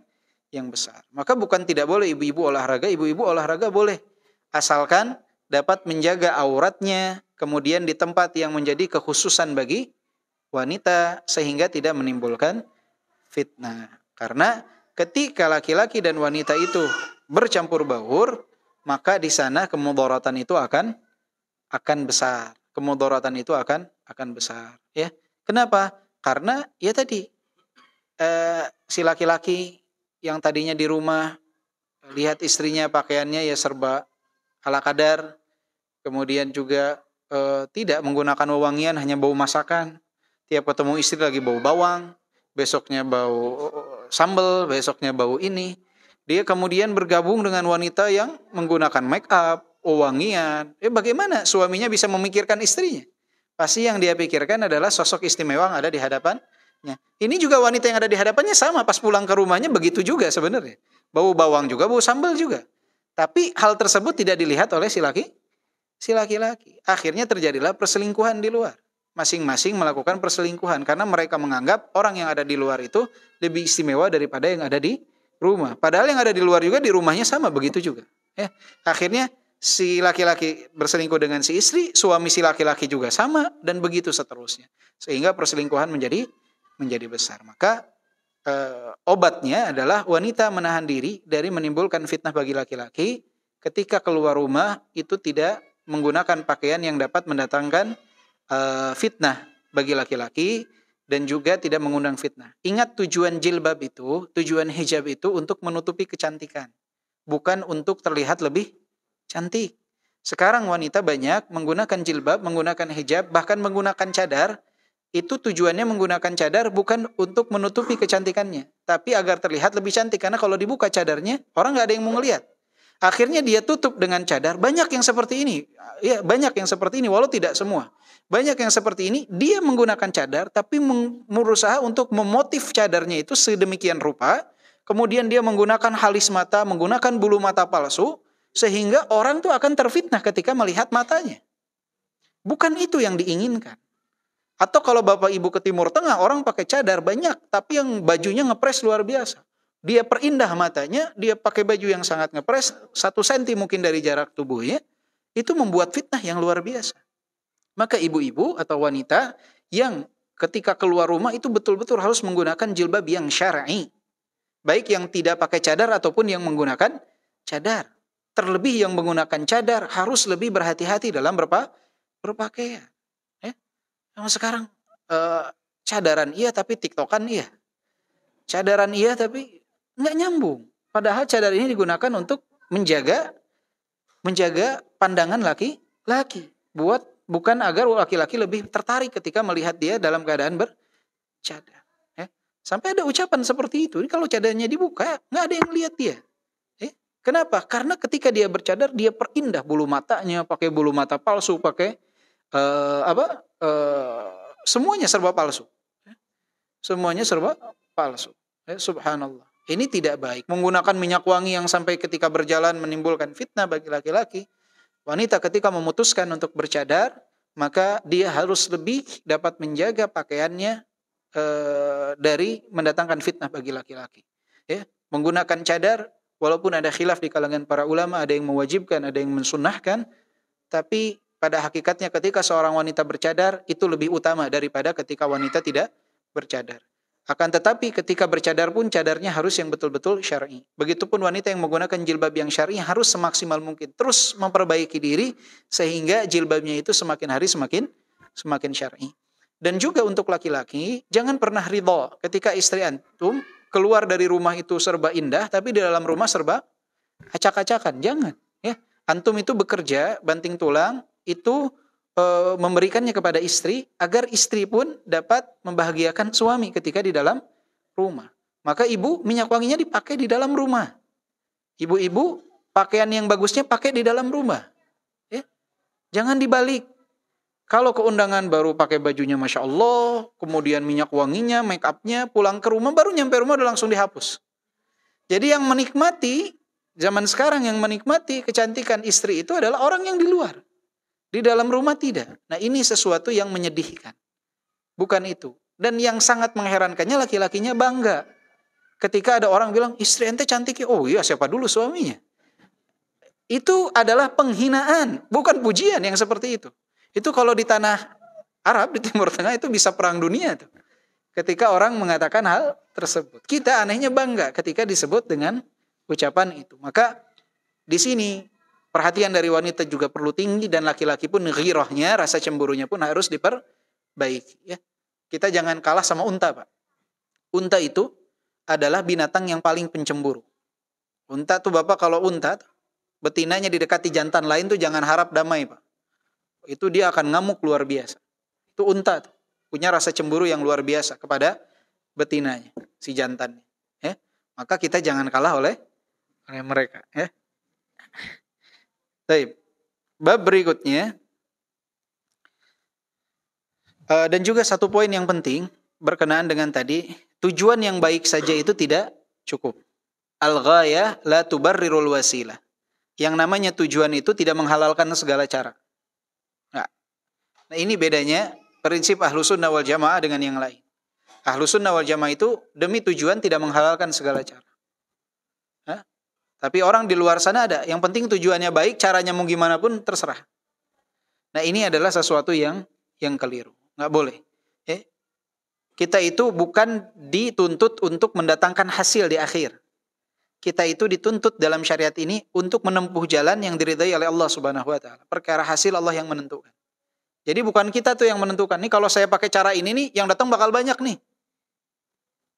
besar? Maka bukan tidak boleh ibu-ibu olahraga boleh. Asalkan dapat menjaga auratnya, kemudian di tempat yang menjadi kekhususan bagi wanita sehingga tidak menimbulkan fitnah. Karena ketika laki-laki dan wanita itu bercampur baur, maka di sana kemudaratan itu akan besar. Kemudaratan itu akan besar, ya. Kenapa? Karena ya tadi si laki-laki yang tadinya di rumah lihat istrinya pakaiannya ya serba ala kadar, kemudian juga tidak menggunakan wewangian, hanya bau masakan. Tiap ketemu istri lagi bau bawang, besoknya bau sambal, besoknya bau ini. Dia kemudian bergabung dengan wanita yang menggunakan make up, wewangian. Bagaimana suaminya bisa memikirkan istrinya? Pasti yang dia pikirkan adalah sosok istimewa yang ada di hadapannya. Ini juga wanita yang ada di hadapannya sama, pas pulang ke rumahnya begitu juga sebenarnya. Bau bawang juga, bau sambal juga. Tapi hal tersebut tidak dilihat oleh si laki-laki. Akhirnya terjadilah perselingkuhan di luar. Masing-masing melakukan perselingkuhan karena mereka menganggap orang yang ada di luar itu lebih istimewa daripada yang ada di rumah. Padahal yang ada di luar juga di rumahnya sama begitu juga. Ya. Akhirnya si laki-laki berselingkuh dengan si istri, suami si laki-laki juga sama, dan begitu seterusnya. Sehingga perselingkuhan menjadi besar. Maka obatnya adalah wanita menahan diri dari menimbulkan fitnah bagi laki-laki ketika keluar rumah itu tidak menggunakan pakaian yang dapat mendatangkan fitnah bagi laki-laki dan juga tidak mengundang fitnah. Ingat tujuan jilbab itu, tujuan hijab itu untuk menutupi kecantikan, bukan untuk terlihat lebih cantik. Sekarang wanita banyak menggunakan jilbab, menggunakan hijab, bahkan menggunakan cadar. Itu tujuannya menggunakan cadar bukan untuk menutupi kecantikannya, tapi agar terlihat lebih cantik. Karena kalau dibuka cadarnya, orang nggak ada yang mau ngelihat. Akhirnya dia tutup dengan cadar. Banyak yang seperti ini. Ya, banyak yang seperti ini, walau tidak semua. Banyak yang seperti ini, dia menggunakan cadar, tapi berusaha untuk memotif cadarnya itu sedemikian rupa. Kemudian dia menggunakan halis mata, menggunakan bulu mata palsu, sehingga orang tuh akan terfitnah ketika melihat matanya. Bukan itu yang diinginkan. Atau kalau Bapak Ibu ke Timur Tengah, orang pakai cadar banyak, tapi yang bajunya ngepres luar biasa. Dia perindah matanya, dia pakai baju yang sangat ngepres, 1 senti mungkin dari jarak tubuhnya, itu membuat fitnah yang luar biasa. Maka ibu-ibu atau wanita yang ketika keluar rumah itu betul-betul harus menggunakan jilbab yang syar'i. Baik yang tidak pakai cadar ataupun yang menggunakan cadar. Terlebih yang menggunakan cadar harus lebih berhati-hati dalam berpakaian. Sekarang cadaran iya tapi tiktokan iya. Cadaran iya tapi nggak nyambung. Padahal cadar ini digunakan untuk menjaga pandangan laki-laki. Bukan agar laki-laki lebih tertarik ketika melihat dia dalam keadaan bercadar. Sampai ada ucapan seperti itu. Ini kalau cadarnya dibuka, nggak ada yang lihat dia. Kenapa? Karena ketika dia bercadar, dia perindah bulu matanya, pakai bulu mata palsu, pakai semuanya serba palsu. Semuanya serba palsu. Subhanallah. Ini tidak baik. Menggunakan minyak wangi yang sampai ketika berjalan menimbulkan fitnah bagi laki-laki. Wanita ketika memutuskan untuk bercadar, maka dia harus lebih dapat menjaga pakaiannya dari mendatangkan fitnah bagi laki-laki. Menggunakan cadar, walaupun ada khilaf di kalangan para ulama, ada yang mewajibkan, ada yang mensunnahkan, tapi pada hakikatnya ketika seorang wanita bercadar itu lebih utama daripada ketika wanita tidak bercadar. Akan tetapi ketika bercadar pun cadarnya harus yang betul-betul syar'i. Begitupun wanita yang menggunakan jilbab yang syar'i harus semaksimal mungkin terus memperbaiki diri sehingga jilbabnya itu semakin hari semakin syar'i. Dan juga untuk laki-laki, jangan pernah ridha ketika istri antum keluar dari rumah itu serba indah tapi di dalam rumah serba acak-acakan. Jangan, ya. Antum itu bekerja banting tulang itu memberikannya kepada istri agar istri pun dapat membahagiakan suami ketika di dalam rumah. Maka ibu minyak wanginya dipakai di dalam rumah. Ibu-ibu pakaian yang bagusnya pakai di dalam rumah. Jangan dibalik. Kalau ke undangan baru pakai bajunya Masya Allah, kemudian minyak wanginya, make upnya, pulang ke rumah baru nyampe rumah udah langsung dihapus. Jadi yang menikmati, zaman sekarang yang menikmati kecantikan istri itu adalah orang yang di luar. Di dalam rumah tidak. Nah ini sesuatu yang menyedihkan. Bukan itu. Dan yang sangat mengherankannya laki-lakinya bangga. Ketika ada orang bilang, istri ente cantik ya. Oh iya, siapa dulu suaminya? Itu adalah penghinaan, bukan pujian yang seperti itu. Itu kalau di tanah Arab, di Timur Tengah itu bisa perang dunia tuh. Ketika orang mengatakan hal tersebut. Kita anehnya bangga ketika disebut dengan ucapan itu. Maka di sini perhatian dari wanita juga perlu tinggi dan laki-laki pun ghirahnya, rasa cemburunya pun harus diperbaiki. Ya. Kita jangan kalah sama unta, Pak. Unta itu adalah binatang yang paling pencemburu. Unta tuh Bapak kalau unta, betinanya didekati jantan lain tuh jangan harap damai, Pak. Itu dia akan ngamuk luar biasa. Itu unta tuh. Punya rasa cemburu yang luar biasa kepada betinanya, si jantannya. Ya. Maka kita jangan kalah oleh mereka. Ya. Baik. Bab berikutnya, dan juga satu poin yang penting berkenaan dengan tadi, tujuan yang baik saja itu tidak cukup. Al-ghayah la tubarrirul wasilah. Yang namanya tujuan itu tidak menghalalkan segala cara. Nah ini bedanya prinsip Ahlus Sunnah wal Jamaah dengan yang lain. Ahlus Sunnah wal Jamaah itu demi tujuan tidak menghalalkan segala cara. Tapi orang di luar sana ada, yang penting tujuannya baik, caranya mau gimana pun terserah. Nah ini adalah sesuatu yang keliru, nggak boleh. Kita itu bukan dituntut untuk mendatangkan hasil di akhir. Kita itu dituntut dalam syariat ini untuk menempuh jalan yang diridai oleh Allah Subhanahu Wa Taala. Perkara hasil Allah yang menentukan. Jadi bukan kita tuh yang menentukan. Nih kalau saya pakai cara ini nih, yang datang bakal banyak nih.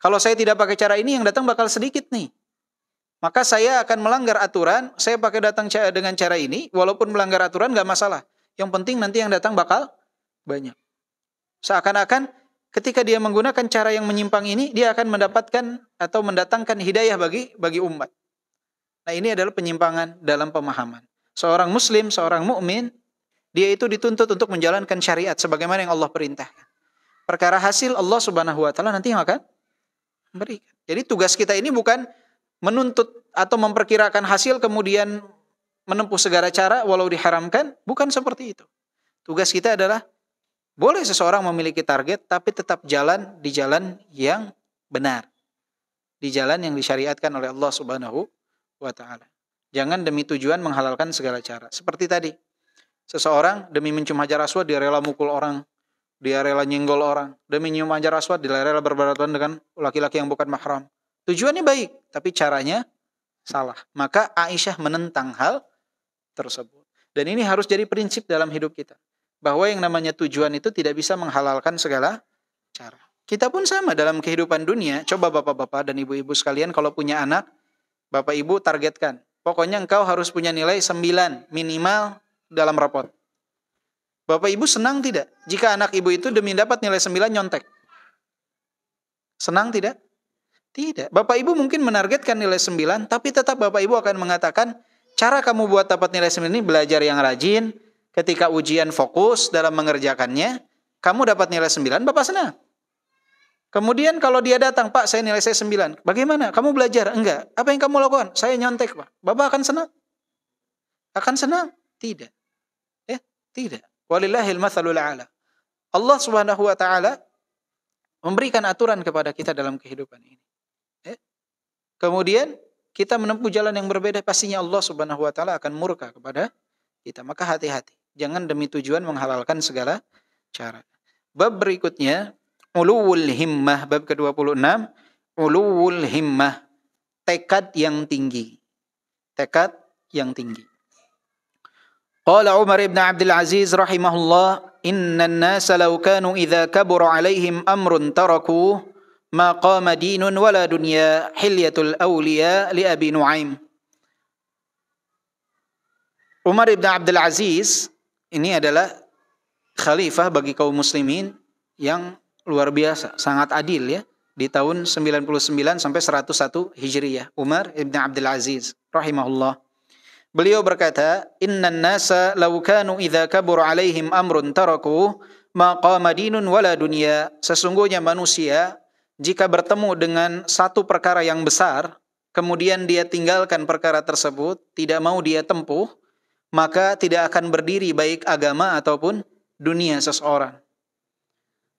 Kalau saya tidak pakai cara ini, yang datang bakal sedikit nih. Maka saya akan melanggar aturan, saya pakai datang dengan cara ini, walaupun melanggar aturan gak masalah. Yang penting nanti yang datang bakal banyak. Seakan-akan ketika dia menggunakan cara yang menyimpang ini, dia akan mendapatkan atau mendatangkan hidayah bagi umat. Nah ini adalah penyimpangan dalam pemahaman. Seorang muslim, seorang mukmin, dia itu dituntut untuk menjalankan syariat sebagaimana yang Allah perintahkan. Perkara hasil Allah Subhanahu Wa Taala nanti yang akan memberikan. Jadi tugas kita ini bukan menuntut atau memperkirakan hasil kemudian menempuh segala cara walau diharamkan, bukan seperti itu. Tugas kita adalah boleh seseorang memiliki target tapi tetap jalan di jalan yang benar. Di jalan yang disyariatkan oleh Allah Subhanahu wa taala. Jangan demi tujuan menghalalkan segala cara. Seperti tadi, seseorang demi mencium hajar aswad dia rela mukul orang, dia rela nyenggol orang, demi nyium hajar aswad dia rela berberaturan dengan laki-laki yang bukan mahram. Tujuannya baik, tapi caranya salah. Maka Aisyah menentang hal tersebut. Dan ini harus jadi prinsip dalam hidup kita. Bahwa yang namanya tujuan itu tidak bisa menghalalkan segala cara. Kita pun sama dalam kehidupan dunia. Coba bapak-bapak dan ibu-ibu sekalian kalau punya anak, bapak ibu targetkan. Pokoknya engkau harus punya nilai 9 minimal dalam rapot. Bapak ibu senang tidak? Jika anak ibu itu demi dapat nilai 9 nyontek. Senang tidak? Tidak. Bapak ibu mungkin menargetkan nilai 9, tapi tetap bapak ibu akan mengatakan, cara kamu buat dapat nilai 9 ini belajar yang rajin, ketika ujian fokus dalam mengerjakannya, kamu dapat nilai 9, bapak senang. Kemudian kalau dia datang, Pak saya nilai saya 9, bagaimana? Kamu belajar? Enggak. Apa yang kamu lakukan? Saya nyontek Pak. Bapak akan senang? Akan senang? Tidak. Tidak. Walillahil matsalul a'la. Allah Subhanahu wa taala memberikan aturan kepada kita dalam kehidupan ini. Kemudian kita menempuh jalan yang berbeda, pastinya Allah Subhanahu wa taala akan murka kepada kita. Maka hati-hati, jangan demi tujuan menghalalkan segala cara. Bab berikutnya, uluwul himmah, bab ke-26, uluwul himmah, tekad yang tinggi. Tekad yang tinggi. Qala Umar ibn Abdul Aziz rahimahullah, innan nasa law kanu idza kabura alaihim amrun tarakuh ma qama dinun wala dunya hilyatul awliya li Abi Nuaim. Umar ibn Abdul Aziz ini adalah khalifah bagi kaum muslimin yang luar biasa, sangat adil ya, di tahun 99 sampai 101 Hijriyah. Umar ibn Abdul Aziz rahimahullah. Beliau berkata, innan nasa law kanu idza kabura alaihim amrun taraku ma qama dinun wala dunya. Sesungguhnya manusia jika bertemu dengan satu perkara yang besar, kemudian dia tinggalkan perkara tersebut, tidak mau dia tempuh, maka tidak akan berdiri baik agama ataupun dunia seseorang.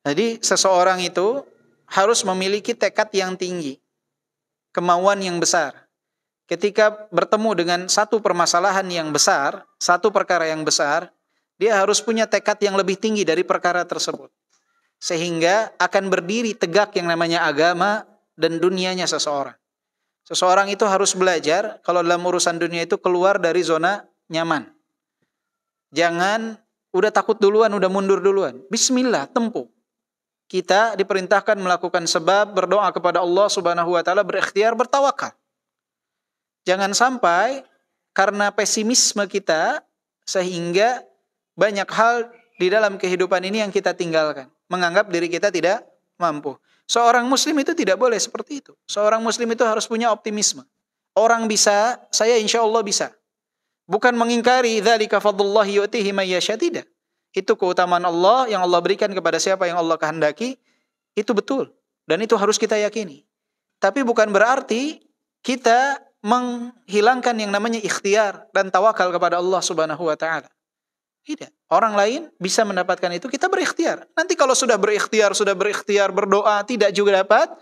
Jadi seseorang itu harus memiliki tekad yang tinggi, kemauan yang besar. ketika bertemu dengan satu permasalahan yang besar, satu perkara yang besar, dia harus punya tekad yang lebih tinggi dari perkara tersebut. Sehingga akan berdiri tegak yang namanya agama dan dunianya seseorang. Seseorang itu harus belajar kalau dalam urusan dunia itu keluar dari zona nyaman. Jangan udah takut duluan, udah mundur duluan. Bismillah, tempuh. Kita diperintahkan melakukan sebab, berdoa kepada Allah Subhanahu wa taala, berikhtiar, bertawakal. Jangan sampai karena pesimisme kita sehingga banyak hal di dalam kehidupan ini yang kita tinggalkan. Menganggap diri kita tidak mampu. Seorang muslim itu tidak boleh seperti itu. Seorang muslim itu harus punya optimisme. Orang bisa, saya insya Allah bisa. Bukan mengingkari dzalika fadlullahi yu'tihi may yasha, tidak. Itu keutamaan Allah yang Allah berikan kepada siapa yang Allah kehendaki. Itu betul. Dan itu harus kita yakini. Tapi bukan berarti kita menghilangkan yang namanya ikhtiar dan tawakal kepada Allah Subhanahu wa taala. Tidak. Orang lain bisa mendapatkan itu, kita berikhtiar. Nanti kalau sudah berikhtiar, berdoa, tidak juga dapat,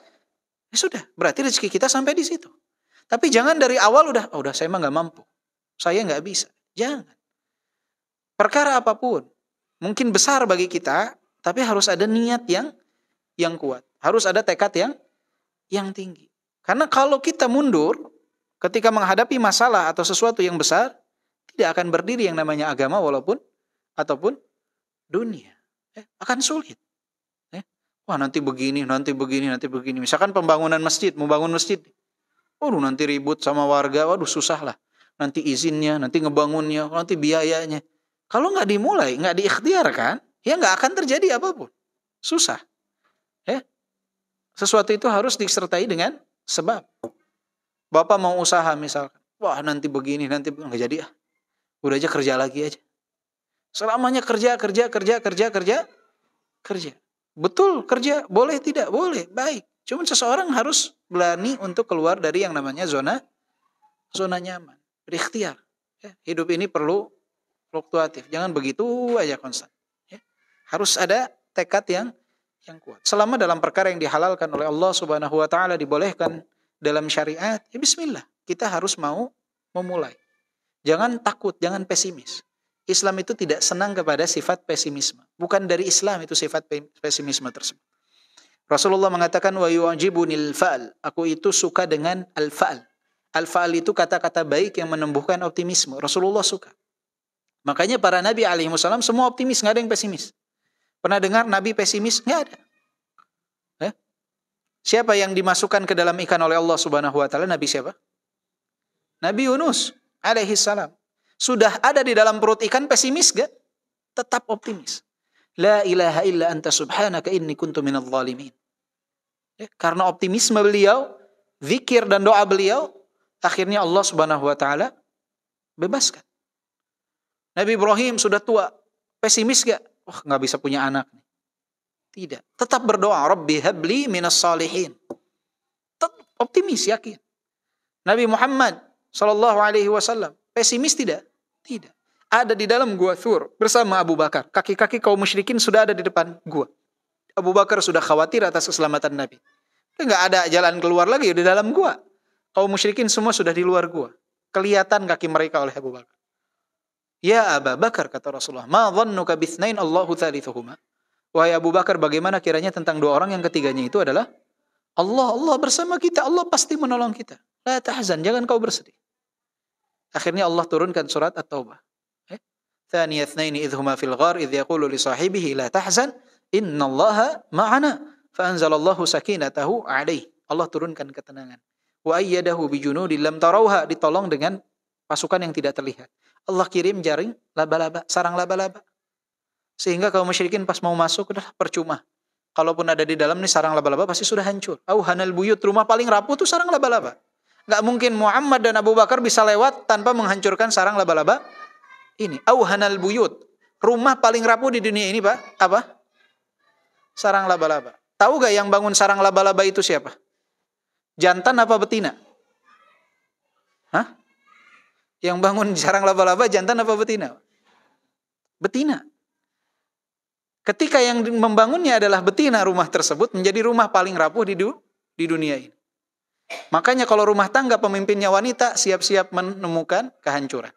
ya sudah, berarti rezeki kita sampai di situ. Tapi jangan dari awal udah saya mah nggak mampu. Saya nggak bisa. Jangan. Perkara apapun, mungkin besar bagi kita, tapi harus ada niat yang kuat. Harus ada tekad yang tinggi. Karena kalau kita mundur, ketika menghadapi masalah atau sesuatu yang besar, tidak akan berdiri yang namanya agama ataupun dunia. Akan sulit. Wah nanti begini. Misalkan pembangunan masjid, mau bangun masjid. Waduh nanti ribut sama warga, waduh susah lah. Nanti izinnya, nanti ngebangunnya, nanti biayanya. Kalau nggak dimulai, nggak diikhtiarkan, ya nggak akan terjadi apapun. Susah. Sesuatu itu harus disertai dengan sebab. Bapak mau usaha misalkan, wah nanti begini, nanti nggak jadi ah. Udah aja kerja lagi aja. Selamanya kerja. Betul kerja, boleh tidak? Boleh, baik. Cuma seseorang harus berani untuk keluar dari yang namanya zona nyaman. Berikhtiar. Hidup ini perlu fluktuatif. Jangan begitu aja konstan. Harus ada tekad yang kuat. Selama dalam perkara yang dihalalkan oleh Allah Subhanahu wa taala dibolehkan dalam syariat, ya bismillah. Kita harus mau memulai. Jangan takut, jangan pesimis. Islam itu tidak senang kepada sifat pesimisme. Bukan dari Islam itu sifat pesimisme tersebut. Rasulullah mengatakan wa yu'jibunil fa'al. Aku itu suka dengan al-fa'al. Al-fa'al itu kata-kata baik yang menumbuhkan optimisme. Rasulullah suka. Makanya para nabi alaihi wasallam semua optimis, enggak ada yang pesimis. Pernah dengar nabi pesimis? Enggak ada. Siapa yang dimasukkan ke dalam ikan oleh Allah Subhanahu wa taala? Nabi siapa? Nabi Yunus alaihi salam. Sudah ada di dalam perut ikan, pesimis gak? Tetap optimis. La ilaha illa anta subhanaka inni kuntu minadh dhalimin. Karena optimisme beliau, zikir dan doa beliau, akhirnya Allah Subhanahu wa taala bebaskan. Nabi Ibrahim sudah tua, pesimis gak? Wah, enggak bisa punya anak. Tidak. Tetap berdoa, Rabbi habli minas salihin. Tetap optimis, yakin. Nabi Muhammad sallallahu alaihi wasallam pesimis tidak? Tidak. Ada di dalam gua Thur bersama Abu Bakar. Kaki-kaki kaum musyrikin sudah ada di depan gua. Abu Bakar sudah khawatir atas keselamatan Nabi. Enggak ada jalan keluar lagi di dalam gua. Kaum musyrikin semua sudah di luar gua. Kelihatan kaki mereka oleh Abu Bakar. Ya Abu Bakar, kata Rasulullah, ma dhannuka bithnain Allahu thalithuhuma. Wahai Abu Bakar, bagaimana kiranya tentang dua orang yang ketiganya itu adalah Allah. Allah bersama kita, Allah pasti menolong kita. La tahzan, jangan kau bersedih. Akhirnya Allah turunkan surat At-Taubah. Thaniya itsnaini idh huma fil ghar idh yaqulu li sahibihi la tahzan innallaha ma'ana fa anzalallahu sakinatahu alaihi. Allah turunkan ketenangan. Wa ayyadahu bi junudin lam tarauha, ditolong dengan pasukan yang tidak terlihat. Allah kirim jaring laba-laba, sarang laba-laba. Sehingga kaum musyrikin pas mau masuk udah percuma. Kalaupun ada di dalam nih sarang laba-laba pasti sudah hancur. Auhanal buyut, rumah paling rapuh tuh sarang laba-laba. Gak mungkin Muhammad dan Abu Bakar bisa lewat tanpa menghancurkan sarang laba-laba ini. Auhanal buyut. Rumah paling rapuh di dunia ini, Pak, apa? Sarang laba-laba. Tahu gak yang bangun sarang laba-laba itu siapa? Jantan apa betina? Hah? Yang bangun sarang laba-laba jantan apa betina? Betina. Ketika yang membangunnya adalah betina, rumah tersebut menjadi rumah paling rapuh di dunia ini. Makanya kalau rumah tangga pemimpinnya wanita, siap-siap menemukan kehancuran.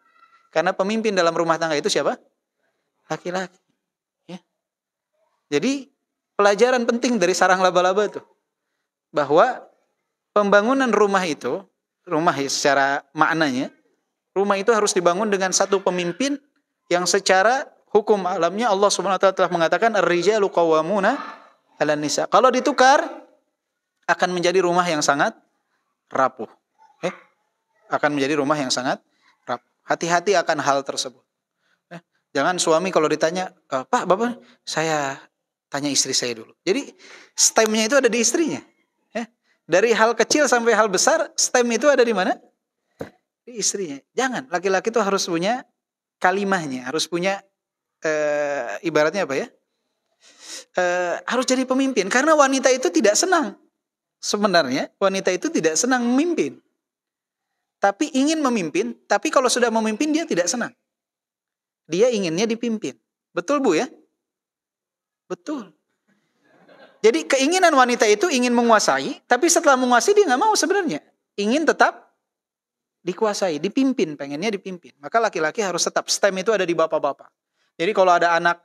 Karena pemimpin dalam rumah tangga itu siapa? Laki-laki. Ya. Jadi pelajaran penting dari sarang laba-laba itu, bahwa pembangunan rumah itu, rumah secara maknanya, rumah itu harus dibangun dengan satu pemimpin yang secara hukum alamnya Allah Subhanahu wa taala telah mengatakan ar-rijalu qawwamuna 'alan nisa. Kalau ditukar akan menjadi rumah yang sangat rapuh. Akan menjadi rumah yang sangat rapuh. Hati-hati akan hal tersebut. Jangan suami kalau ditanya, Pak, Bapak, saya tanya istri saya dulu. Jadi stemnya itu ada di istrinya. Dari hal kecil sampai hal besar, stem itu ada di mana? Di istrinya. Jangan, laki-laki itu harus punya kalimahnya, harus punya ibaratnya apa ya? Harus jadi pemimpin. Karena wanita itu tidak senang. Sebenarnya wanita itu tidak senang memimpin. Tapi ingin memimpin, tapi kalau sudah memimpin dia tidak senang. Dia inginnya dipimpin. Betul Bu ya? Betul. Jadi keinginan wanita itu ingin menguasai, tapi setelah menguasai dia nggak mau sebenarnya. Ingin tetap dikuasai, dipimpin, pengennya dipimpin. Maka laki-laki harus tetap, stem itu ada di bapak-bapak. Jadi kalau ada anak,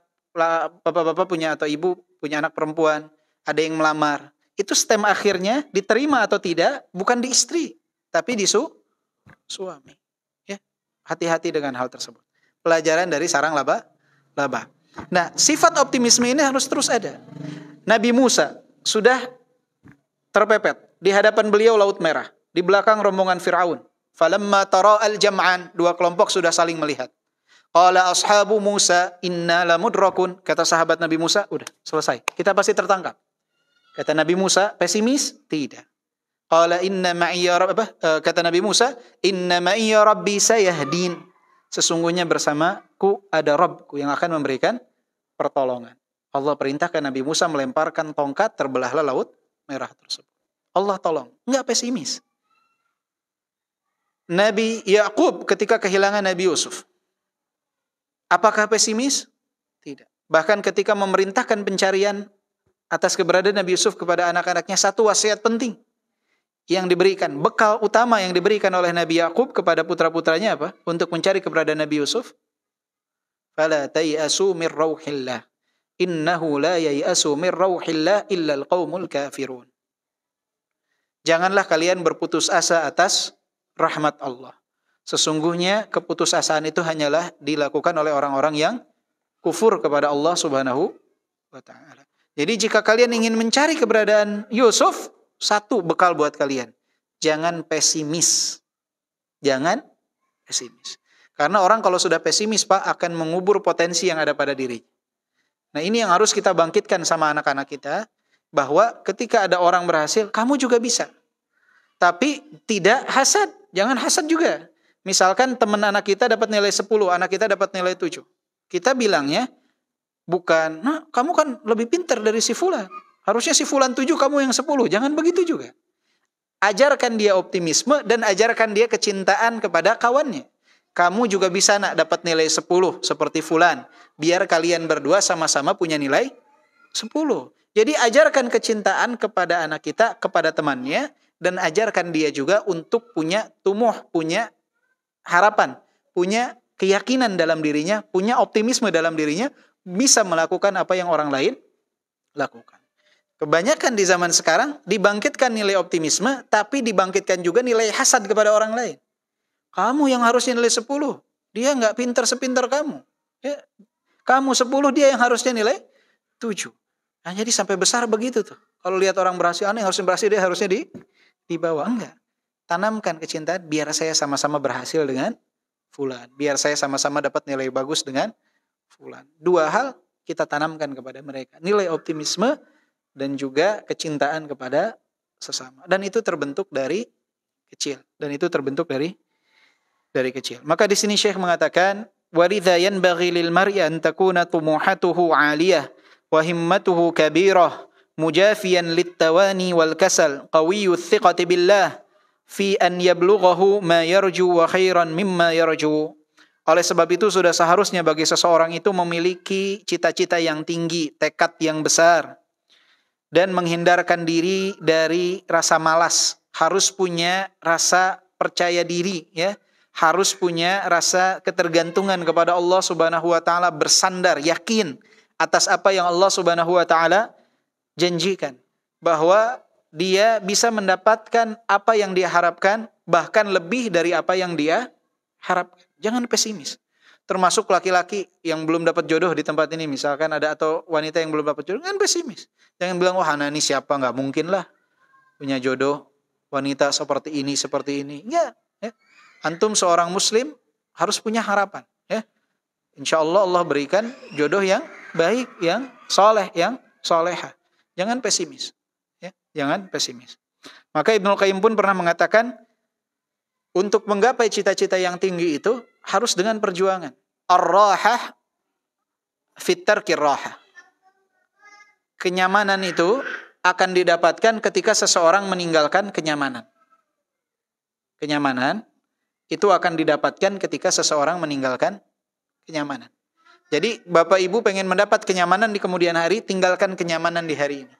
bapak-bapak punya atau ibu punya anak perempuan, ada yang melamar, itu stem akhirnya diterima atau tidak bukan di istri, tapi di suami. Ya, hati-hati dengan hal tersebut. Pelajaran dari sarang laba-laba. Nah, sifat optimisme ini harus terus ada. Nabi Musa sudah terpepet di hadapan beliau Laut Merah, di belakang rombongan Firaun. Falamma tara'al jam'an, dua kelompok sudah saling melihat. Qala ashabu Musa inna lamudrakun, kata sahabat Nabi Musa, udah selesai, kita pasti tertangkap. Kata Nabi Musa, pesimis? Tidak. Qala inna ma'iyya kata Nabi Musa, inna ma'iyya rabbi sayahdin. Sesungguhnya bersamaku ada Rabbku yang akan memberikan pertolongan. Allah perintahkan Nabi Musa melemparkan tongkat, terbelahlah Laut Merah tersebut. Allah tolong, enggak pesimis. Nabi Yakub ketika kehilangan Nabi Yusuf, apakah pesimis? Tidak. Bahkan ketika memerintahkan pencarian atas keberadaan Nabi Yusuf kepada anak-anaknya, satu wasiat penting yang diberikan, bekal utama yang diberikan oleh Nabi Yakub kepada putra-putranya apa? Untuk mencari keberadaan Nabi Yusuf. Fala tayasu mir rauhillah. Innahu la yayasu mir rauhillah illa alqaumul kafirun. Janganlah kalian berputus asa atas rahmat Allah. Sesungguhnya keputusasaan itu hanyalah dilakukan oleh orang-orang yang kufur kepada Allah Subhanahu wa taala. Jadi jika kalian ingin mencari keberadaan Yusuf, satu bekal buat kalian. Jangan pesimis. Jangan pesimis. Karena orang kalau sudah pesimis, Pak, akan mengubur potensi yang ada pada diri. Nah, ini yang harus kita bangkitkan sama anak-anak kita, bahwa ketika ada orang berhasil, kamu juga bisa. Tapi tidak hasad. Jangan hasad juga. Misalkan teman anak kita dapat nilai 10, anak kita dapat nilai 7. Kita bilangnya, bukan, nah kamu kan lebih pintar dari si Fulan. Harusnya si Fulan 7, kamu yang 10. Jangan begitu juga. Ajarkan dia optimisme dan ajarkan dia kecintaan kepada kawannya. Kamu juga bisa nak dapat nilai 10 seperti Fulan. Biar kalian berdua sama-sama punya nilai 10. Jadi ajarkan kecintaan kepada anak kita, kepada temannya. Dan ajarkan dia juga untuk punya tumuh, punya harapan, punya keyakinan dalam dirinya, punya optimisme dalam dirinya, bisa melakukan apa yang orang lain lakukan. Kebanyakan di zaman sekarang dibangkitkan nilai optimisme, tapi dibangkitkan juga nilai hasad kepada orang lain. Kamu yang harusnya nilai 10, dia nggak pintar sepintar kamu. Ya. Kamu 10, dia yang harusnya nilai 7. Nah, jadi sampai besar begitu tuh. Kalau lihat orang berhasil, yang harusnya berhasil, dia harusnya di bawah. Enggak. Tanamkan kecintaan, biar saya sama-sama berhasil dengan Fulan. Biar saya sama-sama dapat nilai bagus dengan Fulan. Dua hal kita tanamkan kepada mereka. Nilai optimisme dan juga kecintaan kepada sesama. Dan itu terbentuk dari kecil. Dan itu terbentuk dari kecil. Maka di sini Syekh mengatakan, وَلِذَا يَنْبَغِي لِلْمَرْءِ أَنْ تَكُونَ طُمُوحَتُهُ عَالِيَةً وَهِمَّتُهُ كَبِيرَةً مُجَافِيًا لِلتَّوَانِي وَالْكَسَلِ قَوِيُّ الثِّقَةِ بِاللَّهِ فِي أَنْ يَبْلُغَهُ مَا يَرْجُو وَخَيْرًا مِمَّا يَرْجُو. Oleh sebab itu sudah seharusnya bagi seseorang itu memiliki cita-cita yang tinggi, tekad yang besar, dan menghindarkan diri dari rasa malas. harus punya rasa percaya diri, ya. Harus punya rasa ketergantungan kepada Allah Subhanahu wa taala, bersandar, yakin atas apa yang Allah Subhanahu wa taala janjikan, bahwa dia bisa mendapatkan apa yang dia harapkan, bahkan lebih dari apa yang dia harapkan. Jangan pesimis. Termasuk laki-laki yang belum dapat jodoh di tempat ini, misalkan ada, atau wanita yang belum dapat jodoh, jangan pesimis. Jangan bilang, wah ini siapa, nggak mungkin lah punya jodoh wanita seperti ini, seperti ini. Ya. Antum seorang muslim harus punya harapan. Ya. Insya Allah Allah berikan jodoh yang baik, yang soleh, yang soleha. Jangan pesimis. Ya. Jangan pesimis. Maka Ibnu Qayyim pun pernah mengatakan, untuk menggapai cita-cita yang tinggi itu harus dengan perjuangan. Ar-rahah fit tarkir rahah. Kenyamanan itu akan didapatkan ketika seseorang meninggalkan kenyamanan. Kenyamanan itu akan didapatkan ketika seseorang meninggalkan kenyamanan. Jadi Bapak Ibu pengen mendapat kenyamanan di kemudian hari, tinggalkan kenyamanan di hari ini.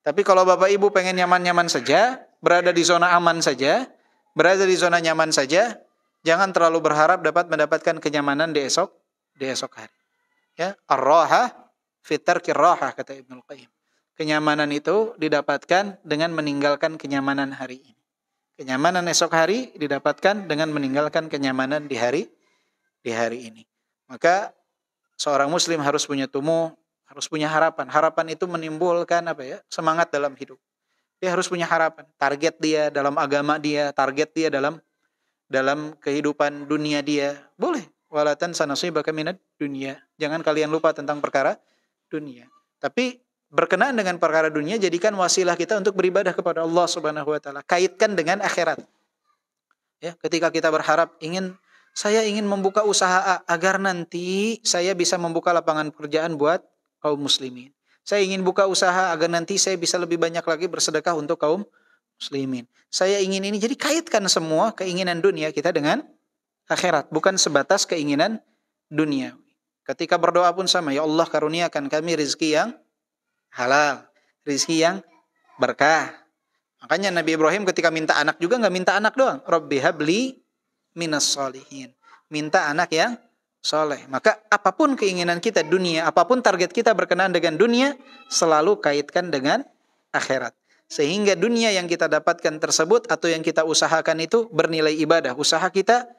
Tapi kalau Bapak Ibu pengen nyaman-nyaman saja, berada di zona aman saja, berada di zona nyaman saja, jangan terlalu berharap dapat mendapatkan kenyamanan di esok hari. Ya, ar-rahah fi tarkir rahah, kata Ibnu Qayyim. Kenyamanan itu didapatkan dengan meninggalkan kenyamanan hari ini. Kenyamanan esok hari didapatkan dengan meninggalkan kenyamanan di hari ini. Maka seorang muslim harus punya tumu, harus punya harapan. Harapan itu menimbulkan semangat dalam hidup. Dia harus punya harapan. Target dia dalam agama dia, target dia dalam kehidupan dunia dia. Boleh. Wala tansa nasibaka minad dunya. Jangan kalian lupa tentang perkara dunia. Tapi berkenaan dengan perkara dunia, jadikan wasilah kita untuk beribadah kepada Allah Subhanahu wa taala. Kaitkan dengan akhirat. Ya, ketika kita berharap saya ingin membuka usaha agar nanti saya bisa membuka lapangan pekerjaan buat kaum muslimin. Saya ingin buka usaha agar nanti saya bisa lebih banyak lagi bersedekah untuk kaum muslimin. Saya ingin ini. Jadi kaitkan semua keinginan dunia kita dengan akhirat, bukan sebatas keinginan dunia. Ketika berdoa pun sama, ya Allah karuniakan kami rezeki yang halal, rezeki yang berkah. Makanya Nabi Ibrahim ketika minta anak juga nggak minta anak doang. Rabbi habli minas solihin. Minta anak yang soleh. Maka apapun keinginan kita dunia, apapun target kita berkenaan dengan dunia, selalu kaitkan dengan akhirat. Sehingga dunia yang kita dapatkan tersebut atau yang kita usahakan itu bernilai ibadah. Usaha kita,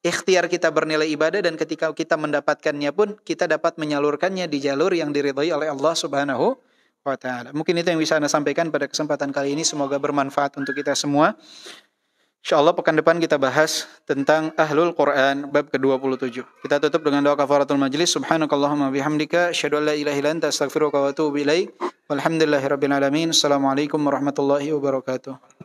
ikhtiar kita bernilai ibadah, dan ketika kita mendapatkannya pun kita dapat menyalurkannya di jalur yang diridhai oleh Allah Subhanahu wa taala. Mungkin itu yang bisa Anda sampaikan pada kesempatan kali ini, semoga bermanfaat untuk kita semua. Insyaallah pekan depan kita bahas tentang Ahlul Quran bab ke-27. Kita tutup dengan doa kafaratul majlis. Subhanakallahumma bihamdika asyhadu an la ilaha illa anta astaghfiruka wa atubu ilaik. Walhamdulillahirabbil alamin. Assalamualaikum warahmatullahi wabarakatuh.